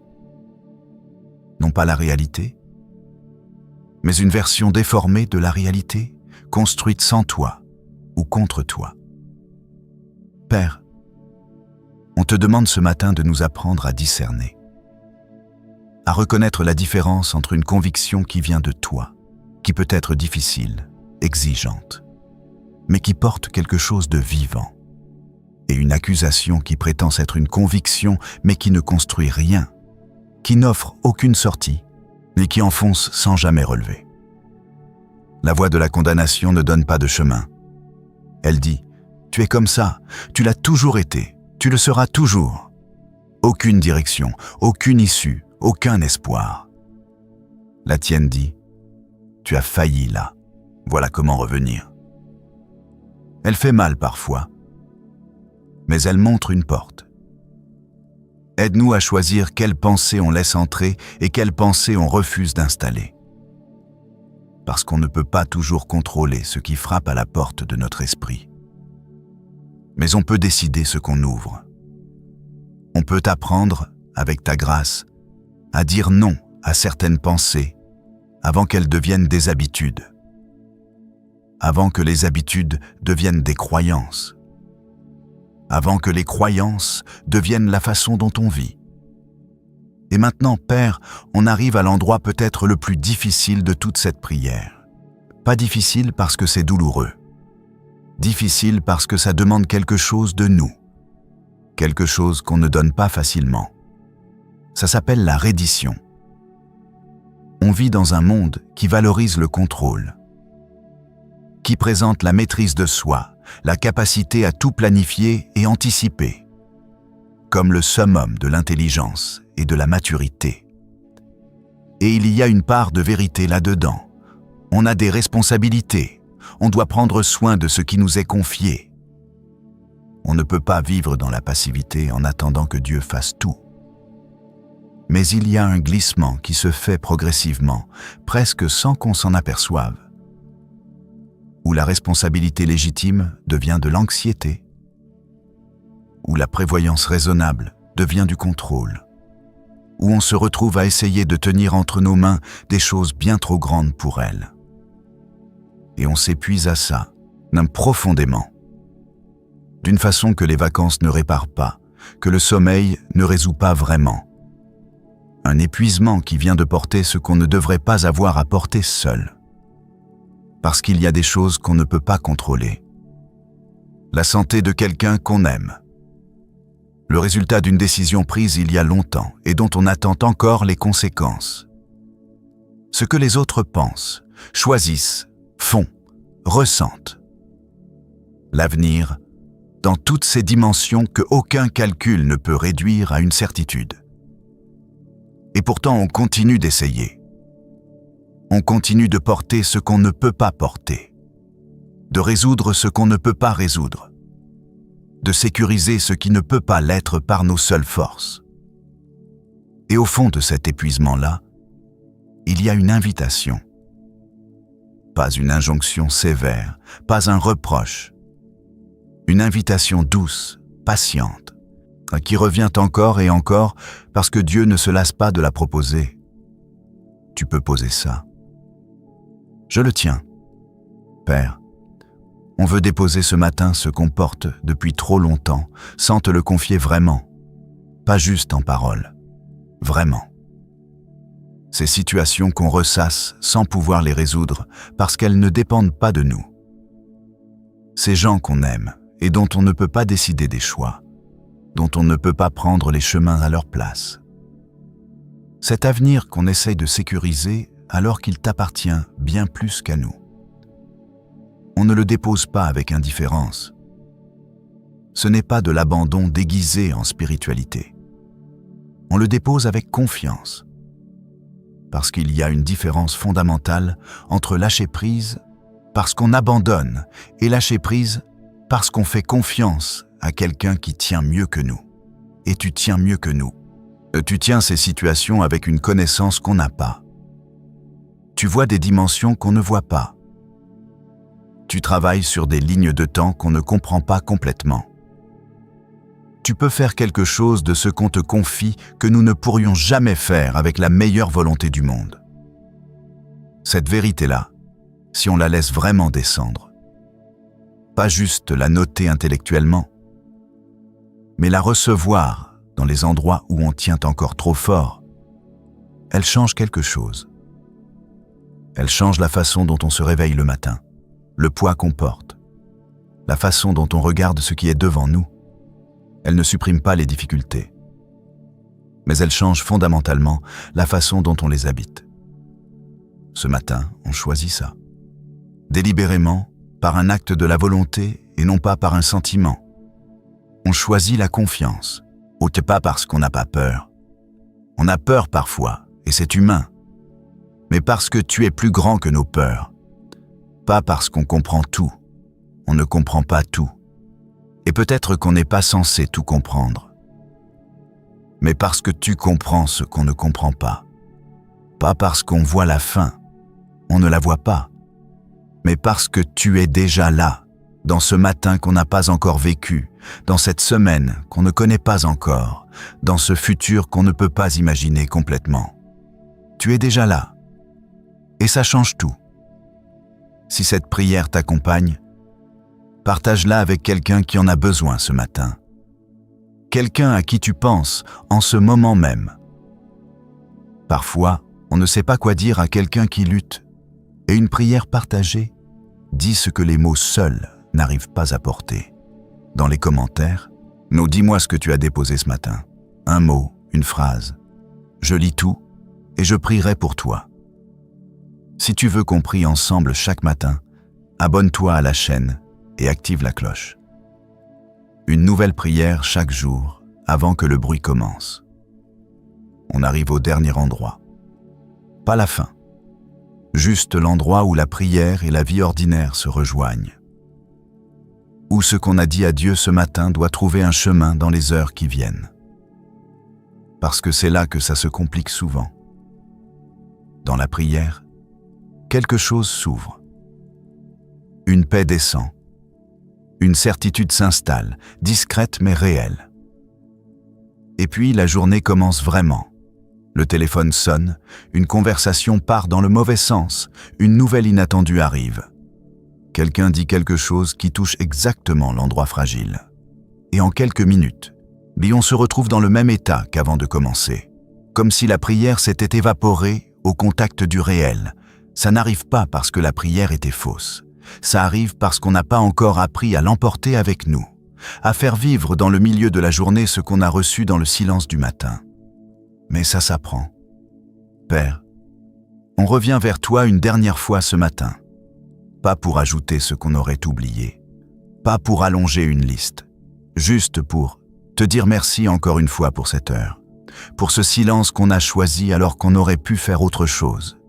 Non pas la réalité, mais une version déformée de la réalité, construite sans toi ou contre toi. Père, on te demande ce matin de nous apprendre à discerner, à reconnaître la différence entre une conviction qui vient de toi, qui peut être difficile, exigeante, mais qui porte quelque chose de vivant, et une accusation qui prétend être une conviction, mais qui ne construit rien, qui n'offre aucune sortie, et qui enfonce sans jamais relever. La voie de la condamnation ne donne pas de chemin. Elle dit « Tu es comme ça, tu l'as toujours été, tu le seras toujours. » Aucune direction, aucune issue, aucun espoir. La tienne dit « Tu as failli là, voilà comment revenir. » Elle fait mal parfois, mais elle montre une porte. Aide-nous à choisir quelles pensées on laisse entrer et quelles pensées on refuse d'installer. Parce qu'on ne peut pas toujours contrôler ce qui frappe à la porte de notre esprit. Mais on peut décider ce qu'on ouvre. On peut apprendre, avec ta grâce, à dire non à certaines pensées avant qu'elles deviennent des habitudes. Avant que les habitudes deviennent des croyances. Avant que les croyances deviennent la façon dont on vit. Et maintenant, Père, on arrive à l'endroit peut-être le plus difficile de toute cette prière. Pas difficile parce que c'est douloureux. Difficile parce que ça demande quelque chose de nous. Quelque chose qu'on ne donne pas facilement. Ça s'appelle la reddition. On vit dans un monde qui valorise le contrôle, qui présente la maîtrise de soi, la capacité à tout planifier et anticiper, comme le summum de l'intelligence et de la maturité. Et il y a une part de vérité là-dedans. On a des responsabilités, on doit prendre soin de ce qui nous est confié. On ne peut pas vivre dans la passivité en attendant que Dieu fasse tout. Mais il y a un glissement qui se fait progressivement, presque sans qu'on s'en aperçoive, où la responsabilité légitime devient de l'anxiété, où la prévoyance raisonnable devient du contrôle, où on se retrouve à essayer de tenir entre nos mains des choses bien trop grandes pour elles. Et on s'épuise à ça, profondément, d'une façon que les vacances ne réparent pas, que le sommeil ne résout pas vraiment. Un épuisement qui vient de porter ce qu'on ne devrait pas avoir à porter seul. Parce qu'il y a des choses qu'on ne peut pas contrôler. La santé de quelqu'un qu'on aime. Le résultat d'une décision prise il y a longtemps et dont on attend encore les conséquences. Ce que les autres pensent, choisissent, font, ressentent. L'avenir, dans toutes ces dimensions que aucun calcul ne peut réduire à une certitude. Et pourtant on continue d'essayer. On continue de porter ce qu'on ne peut pas porter, de résoudre ce qu'on ne peut pas résoudre, de sécuriser ce qui ne peut pas l'être par nos seules forces. Et au fond de cet épuisement-là, il y a une invitation. Pas une injonction sévère, pas un reproche. Une invitation douce, patiente, qui revient encore et encore parce que Dieu ne se lasse pas de la proposer. Tu peux poser ça. Je le tiens. Père, on veut déposer ce matin ce qu'on porte depuis trop longtemps, sans te le confier vraiment, pas juste en parole, vraiment. Ces situations qu'on ressasse sans pouvoir les résoudre parce qu'elles ne dépendent pas de nous. Ces gens qu'on aime et dont on ne peut pas décider des choix, dont on ne peut pas prendre les chemins à leur place. Cet avenir qu'on essaye de sécuriser alors qu'il t'appartient bien plus qu'à nous. On ne le dépose pas avec indifférence. Ce n'est pas de l'abandon déguisé en spiritualité. On le dépose avec confiance. Parce qu'il y a une différence fondamentale entre lâcher prise parce qu'on abandonne et lâcher prise parce qu'on fait confiance à quelqu'un qui tient mieux que nous. Et tu tiens mieux que nous. Tu tiens ces situations avec une connaissance qu'on n'a pas. Tu vois des dimensions qu'on ne voit pas. Tu travailles sur des lignes de temps qu'on ne comprend pas complètement. Tu peux faire quelque chose de ce qu'on te confie que nous ne pourrions jamais faire avec la meilleure volonté du monde. Cette vérité-là, si on la laisse vraiment descendre, pas juste la noter intellectuellement, mais la recevoir dans les endroits où on tient encore trop fort, elle change quelque chose. Elle change la façon dont on se réveille le matin, le poids qu'on porte, la façon dont on regarde ce qui est devant nous. Elle ne supprime pas les difficultés, mais elle change fondamentalement la façon dont on les habite. Ce matin, on choisit ça. Délibérément, par un acte de la volonté et non pas par un sentiment. On choisit la confiance, pas parce qu'on n'a pas peur. On a peur parfois, et c'est humain, mais parce que tu es plus grand que nos peurs. Pas parce qu'on comprend tout, on ne comprend pas tout. Et peut-être qu'on n'est pas censé tout comprendre. Mais parce que tu comprends ce qu'on ne comprend pas. Pas parce qu'on voit la fin, on ne la voit pas. Mais parce que tu es déjà là, dans ce matin qu'on n'a pas encore vécu, dans cette semaine qu'on ne connaît pas encore, dans ce futur qu'on ne peut pas imaginer complètement. Tu es déjà là. Et ça change tout. Si cette prière t'accompagne, partage-la avec quelqu'un qui en a besoin ce matin. Quelqu'un à qui tu penses en ce moment même. Parfois, on ne sait pas quoi dire à quelqu'un qui lutte, et une prière partagée dit ce que les mots seuls n'arrivent pas à porter. Dans les commentaires, dis-moi ce que tu as déposé ce matin. Un mot, une phrase. Je lis tout et je prierai pour toi. Si tu veux qu'on prie ensemble chaque matin, abonne-toi à la chaîne et active la cloche. Une nouvelle prière chaque jour avant que le bruit commence. On arrive au dernier endroit. Pas la fin. Juste l'endroit où la prière et la vie ordinaire se rejoignent. Où ce qu'on a dit à Dieu ce matin doit trouver un chemin dans les heures qui viennent. Parce que c'est là que ça se complique souvent. Dans la prière, quelque chose s'ouvre. Une paix descend. Une certitude s'installe, discrète mais réelle. Et puis la journée commence vraiment. Le téléphone sonne, une conversation part dans le mauvais sens, une nouvelle inattendue arrive. Quelqu'un dit quelque chose qui touche exactement l'endroit fragile. Et en quelques minutes, on se retrouve dans le même état qu'avant de commencer. Comme si la prière s'était évaporée au contact du réel. Ça n'arrive pas parce que la prière était fausse. Ça arrive parce qu'on n'a pas encore appris à l'emporter avec nous, à faire vivre dans le milieu de la journée ce qu'on a reçu dans le silence du matin. Mais ça s'apprend. Père, on revient vers toi une dernière fois ce matin. Pas pour ajouter ce qu'on aurait oublié, pas pour allonger une liste, juste pour te dire merci encore une fois pour cette heure, pour ce silence qu'on a choisi alors qu'on aurait pu faire autre chose,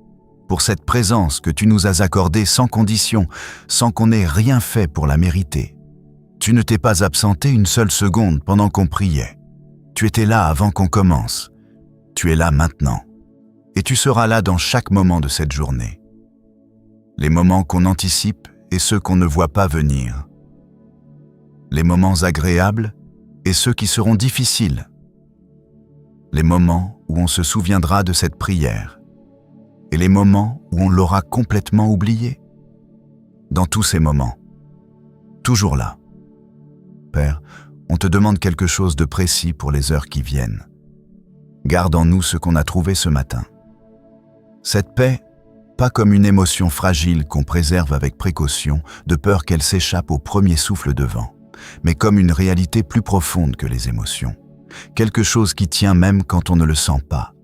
pour cette présence que tu nous as accordée sans condition, sans qu'on ait rien fait pour la mériter. Tu ne t'es pas absenté une seule seconde pendant qu'on priait. Tu étais là avant qu'on commence. Tu es là maintenant. Et tu seras là dans chaque moment de cette journée. Les moments qu'on anticipe et ceux qu'on ne voit pas venir. Les moments agréables et ceux qui seront difficiles. Les moments où on se souviendra de cette prière. Et les moments où on l'aura complètement oublié. Dans tous ces moments. Toujours là. Père, on te demande quelque chose de précis pour les heures qui viennent. Garde en nous ce qu'on a trouvé ce matin. Cette paix, pas comme une émotion fragile qu'on préserve avec précaution, de peur qu'elle s'échappe au premier souffle de vent, mais comme une réalité plus profonde que les émotions. Quelque chose qui tient même quand on ne le sent pas.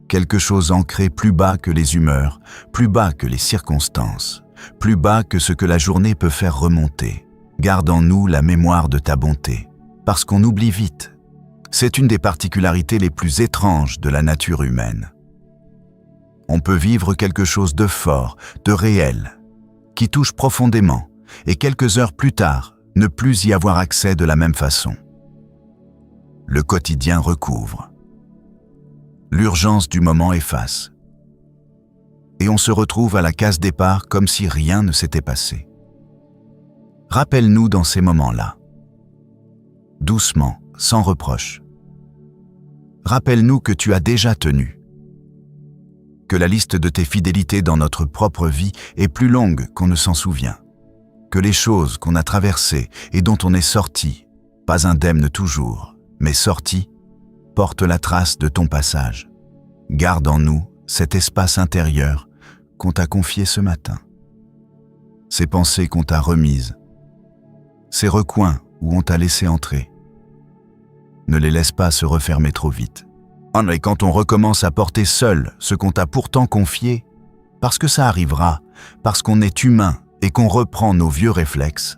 Quelque chose ancré plus bas que les humeurs, plus bas que les circonstances, plus bas que ce que la journée peut faire remonter. Garde en nous la mémoire de ta bonté, parce qu'on oublie vite. C'est une des particularités les plus étranges de la nature humaine. On peut vivre quelque chose de fort, de réel, qui touche profondément, et quelques heures plus tard, ne plus y avoir accès de la même façon. Le quotidien recouvre. L'urgence du moment efface. Et on se retrouve à la case départ comme si rien ne s'était passé. Rappelle-nous dans ces moments-là. Doucement, sans reproche. Rappelle-nous que tu as déjà tenu. Que la liste de tes fidélités dans notre propre vie est plus longue qu'on ne s'en souvient. Que les choses qu'on a traversées et dont on est sorti, pas indemne toujours, mais sorti, portent la trace de ton passage. Garde en nous cet espace intérieur qu'on t'a confié ce matin. Ces pensées qu'on t'a remises, ces recoins où on t'a laissé entrer. Ne les laisse pas se refermer trop vite. Et quand on recommence à porter seul ce qu'on t'a pourtant confié, parce que ça arrivera, parce qu'on est humain et qu'on reprend nos vieux réflexes,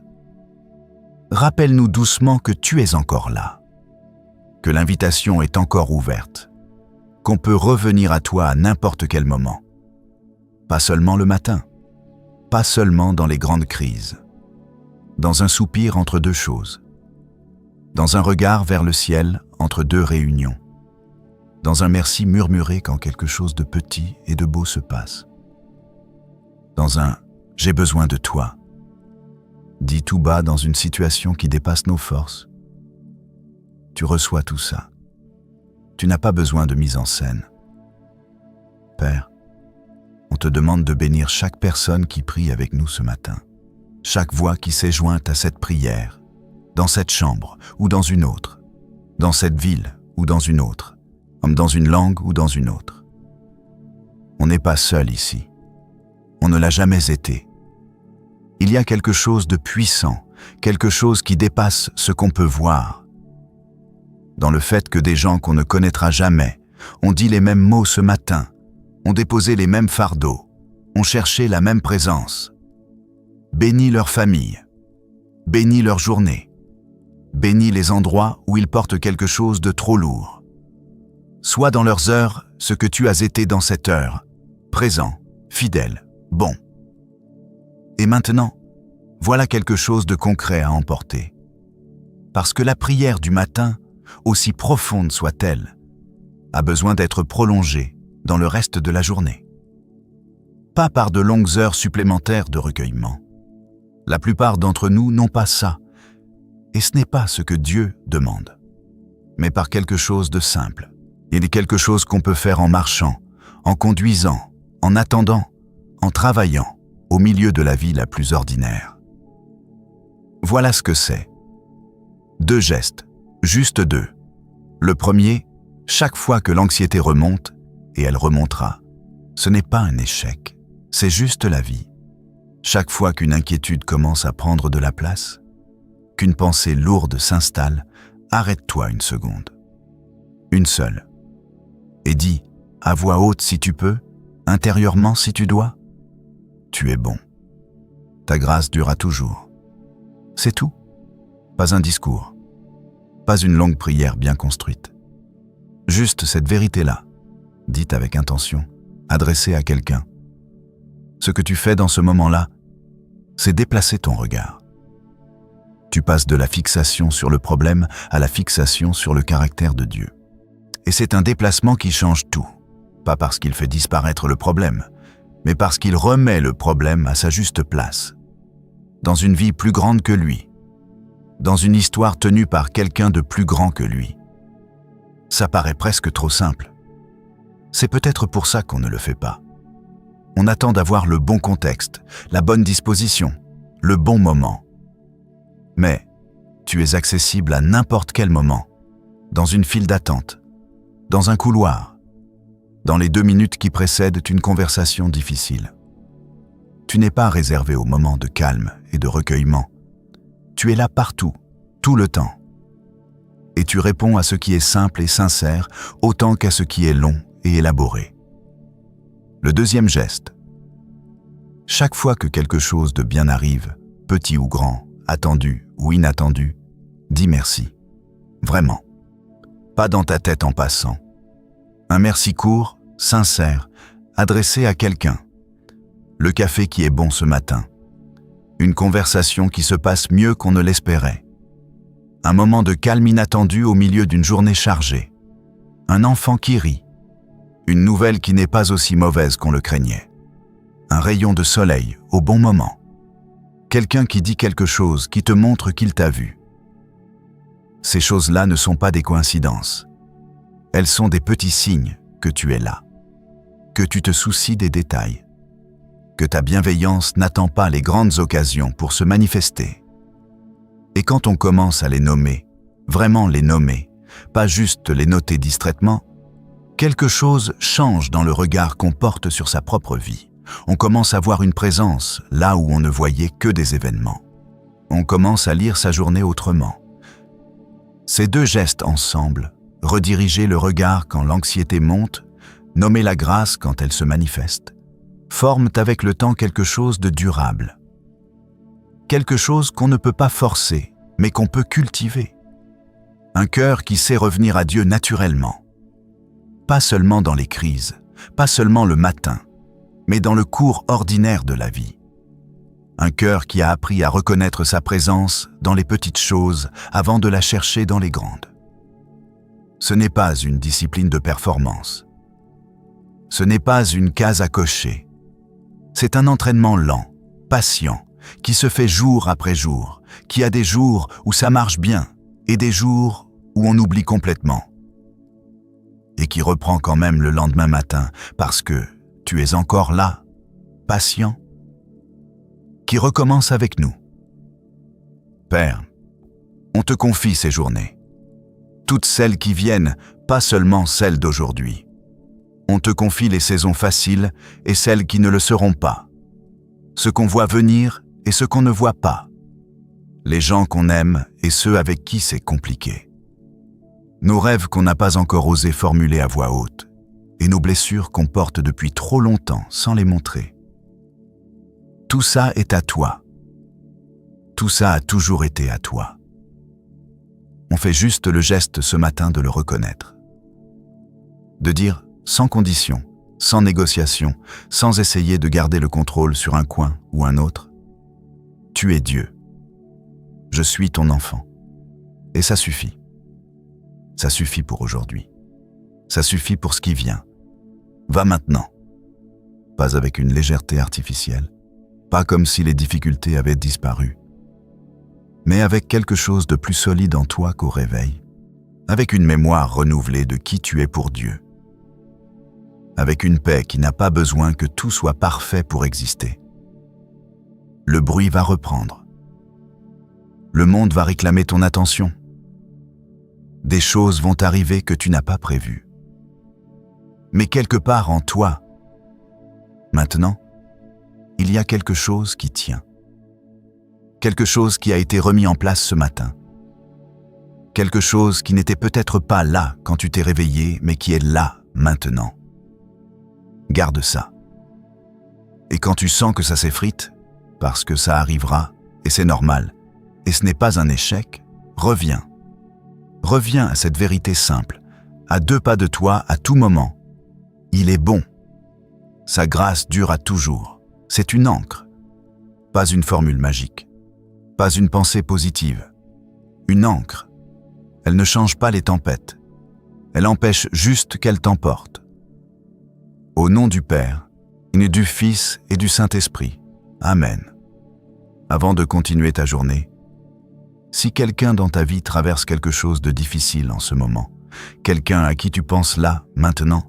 rappelle-nous doucement que tu es encore là, que l'invitation est encore ouverte, qu'on peut revenir à toi à n'importe quel moment. Pas seulement le matin, pas seulement dans les grandes crises, dans un soupir entre deux choses, dans un regard vers le ciel entre deux réunions, dans un merci murmuré quand quelque chose de petit et de beau se passe, dans un « j'ai besoin de toi », dit tout bas dans une situation qui dépasse nos forces. Tu reçois tout ça. Tu n'as pas besoin de mise en scène. Père, on te demande de bénir chaque personne qui prie avec nous ce matin, chaque voix qui s'est jointe à cette prière, dans cette chambre ou dans une autre, dans cette ville ou dans une autre, dans une langue ou dans une autre. On n'est pas seul ici. On ne l'a jamais été. Il y a quelque chose de puissant, quelque chose qui dépasse ce qu'on peut voir. Dans le fait que des gens qu'on ne connaîtra jamais ont dit les mêmes mots ce matin, ont déposé les mêmes fardeaux, ont cherché la même présence. Bénis leur famille. Bénis leur journée. Bénis les endroits où ils portent quelque chose de trop lourd. Sois dans leurs heures ce que tu as été dans cette heure, présent, fidèle, bon. Et maintenant, voilà quelque chose de concret à emporter. Parce que la prière du matin, aussi profonde soit-elle, a besoin d'être prolongée dans le reste de la journée. Pas par de longues heures supplémentaires de recueillement. La plupart d'entre nous n'ont pas ça, et ce n'est pas ce que Dieu demande, mais par quelque chose de simple. Il est quelque chose qu'on peut faire en marchant, en conduisant, en attendant, en travaillant, au milieu de la vie la plus ordinaire. Voilà ce que c'est. 2 gestes, juste 2. Le premier, chaque fois que l'anxiété remonte, et elle remontera, ce n'est pas un échec, c'est juste la vie. Chaque fois qu'une inquiétude commence à prendre de la place, qu'une pensée lourde s'installe, arrête-toi une seconde. Une seule. Et dis, à voix haute si tu peux, intérieurement si tu dois, tu es bon. Ta grâce durera toujours. C'est tout. Pas un discours. Pas une longue prière bien construite. Juste cette vérité-là, dite avec intention, adressée à quelqu'un. Ce que tu fais dans ce moment-là, c'est déplacer ton regard. Tu passes de la fixation sur le problème à la fixation sur le caractère de Dieu. Et c'est un déplacement qui change tout. Pas parce qu'il fait disparaître le problème, mais parce qu'il remet le problème à sa juste place. Dans une vie plus grande que lui. Dans une histoire tenue par quelqu'un de plus grand que lui. Ça paraît presque trop simple. C'est peut-être pour ça qu'on ne le fait pas. On attend d'avoir le bon contexte, la bonne disposition, le bon moment. Mais tu es accessible à n'importe quel moment, dans une file d'attente, dans un couloir, dans les 2 minutes qui précèdent une conversation difficile. Tu n'es pas réservé aux moments de calme et de recueillement. Tu es là partout, tout le temps. Et tu réponds à ce qui est simple et sincère autant qu'à ce qui est long et élaboré. Le deuxième geste. Chaque fois que quelque chose de bien arrive, petit ou grand, attendu ou inattendu, dis merci. Vraiment. Pas dans ta tête en passant. Un merci court, sincère, adressé à quelqu'un. Le café qui est bon ce matin. Une conversation qui se passe mieux qu'on ne l'espérait. Un moment de calme inattendu au milieu d'une journée chargée. Un enfant qui rit. Une nouvelle qui n'est pas aussi mauvaise qu'on le craignait. Un rayon de soleil au bon moment. Quelqu'un qui dit quelque chose qui te montre qu'il t'a vu. Ces choses-là ne sont pas des coïncidences. Elles sont des petits signes que tu es là, que tu te soucies des détails, que ta bienveillance n'attend pas les grandes occasions pour se manifester. Et quand on commence à les nommer, vraiment les nommer, pas juste les noter distraitement, quelque chose change dans le regard qu'on porte sur sa propre vie. On commence à voir une présence là où on ne voyait que des événements. On commence à lire sa journée autrement. Ces 2 gestes ensemble, rediriger le regard quand l'anxiété monte, nommer la grâce quand elle se manifeste, forment avec le temps quelque chose de durable. Quelque chose qu'on ne peut pas forcer, mais qu'on peut cultiver. Un cœur qui sait revenir à Dieu naturellement. Pas seulement dans les crises, pas seulement le matin, mais dans le cours ordinaire de la vie. Un cœur qui a appris à reconnaître sa présence dans les petites choses avant de la chercher dans les grandes. Ce n'est pas une discipline de performance. Ce n'est pas une case à cocher. C'est un entraînement lent, patient, qui se fait jour après jour, qui a des jours où ça marche bien et des jours où on oublie complètement. Et qui reprend quand même le lendemain matin parce que tu es encore là, patient, qui recommence avec nous. Père, on te confie ces journées. Toutes celles qui viennent, pas seulement celles d'aujourd'hui. On te confie les saisons faciles et celles qui ne le seront pas. Ce qu'on voit venir et ce qu'on ne voit pas. Les gens qu'on aime et ceux avec qui c'est compliqué. Nos rêves qu'on n'a pas encore osé formuler à voix haute et nos blessures qu'on porte depuis trop longtemps sans les montrer. Tout ça est à toi, Tout ça a toujours été à toi. On fait juste le geste ce matin de le reconnaître. De dire, sans condition, sans négociation, sans essayer de garder le contrôle sur un coin ou un autre, « Tu es Dieu. Je suis ton enfant. » Et ça suffit. Ça suffit pour aujourd'hui. Ça suffit pour ce qui vient. Va maintenant. Pas avec une légèreté artificielle, pas comme si les difficultés avaient disparu, mais avec quelque chose de plus solide en toi qu'au réveil, avec une mémoire renouvelée de qui tu es pour Dieu, avec une paix qui n'a pas besoin que tout soit parfait pour exister. Le bruit va reprendre. Le monde va réclamer ton attention. Des choses vont arriver que tu n'as pas prévues. Mais quelque part en toi, maintenant, il y a quelque chose qui tient. Quelque chose qui a été remis en place ce matin. Quelque chose qui n'était peut-être pas là quand tu t'es réveillé, mais qui est là maintenant. Garde ça. Et quand tu sens que ça s'effrite, parce que ça arrivera, et c'est normal, et ce n'est pas un échec, reviens. Reviens à cette vérité simple, à 2 pas de toi à tout moment. Il est bon. Sa grâce dure à toujours. C'est une encre, pas une formule magique, pas une pensée positive. Une encre. Elle ne change pas les tempêtes. Elle empêche juste qu'elles t'emportent. Au nom du Père, et du Fils et du Saint-Esprit. Amen. Avant de continuer ta journée, si quelqu'un dans ta vie traverse quelque chose de difficile en ce moment, quelqu'un à qui tu penses là, maintenant,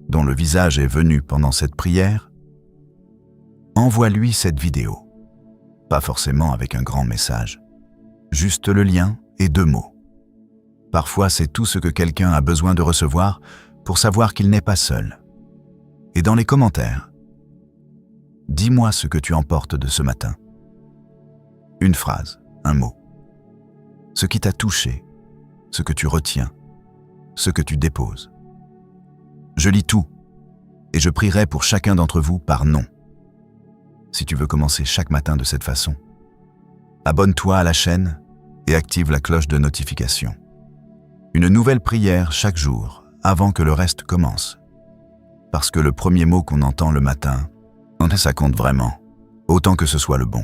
dont le visage est venu pendant cette prière, envoie-lui cette vidéo. Pas forcément avec un grand message, juste le lien et 2 mots. Parfois, c'est tout ce que quelqu'un a besoin de recevoir pour savoir qu'il n'est pas seul. Et dans les commentaires, dis-moi ce que tu emportes de ce matin. Une phrase, un mot. Ce qui t'a touché, ce que tu retiens, ce que tu déposes. Je lis tout, et je prierai pour chacun d'entre vous par nom. Si tu veux commencer chaque matin de cette façon, abonne-toi à la chaîne et active la cloche de notification. Une nouvelle prière chaque jour, avant que le reste commence. Parce que le premier mot qu'on entend le matin, ça compte vraiment, autant que ce soit le bon.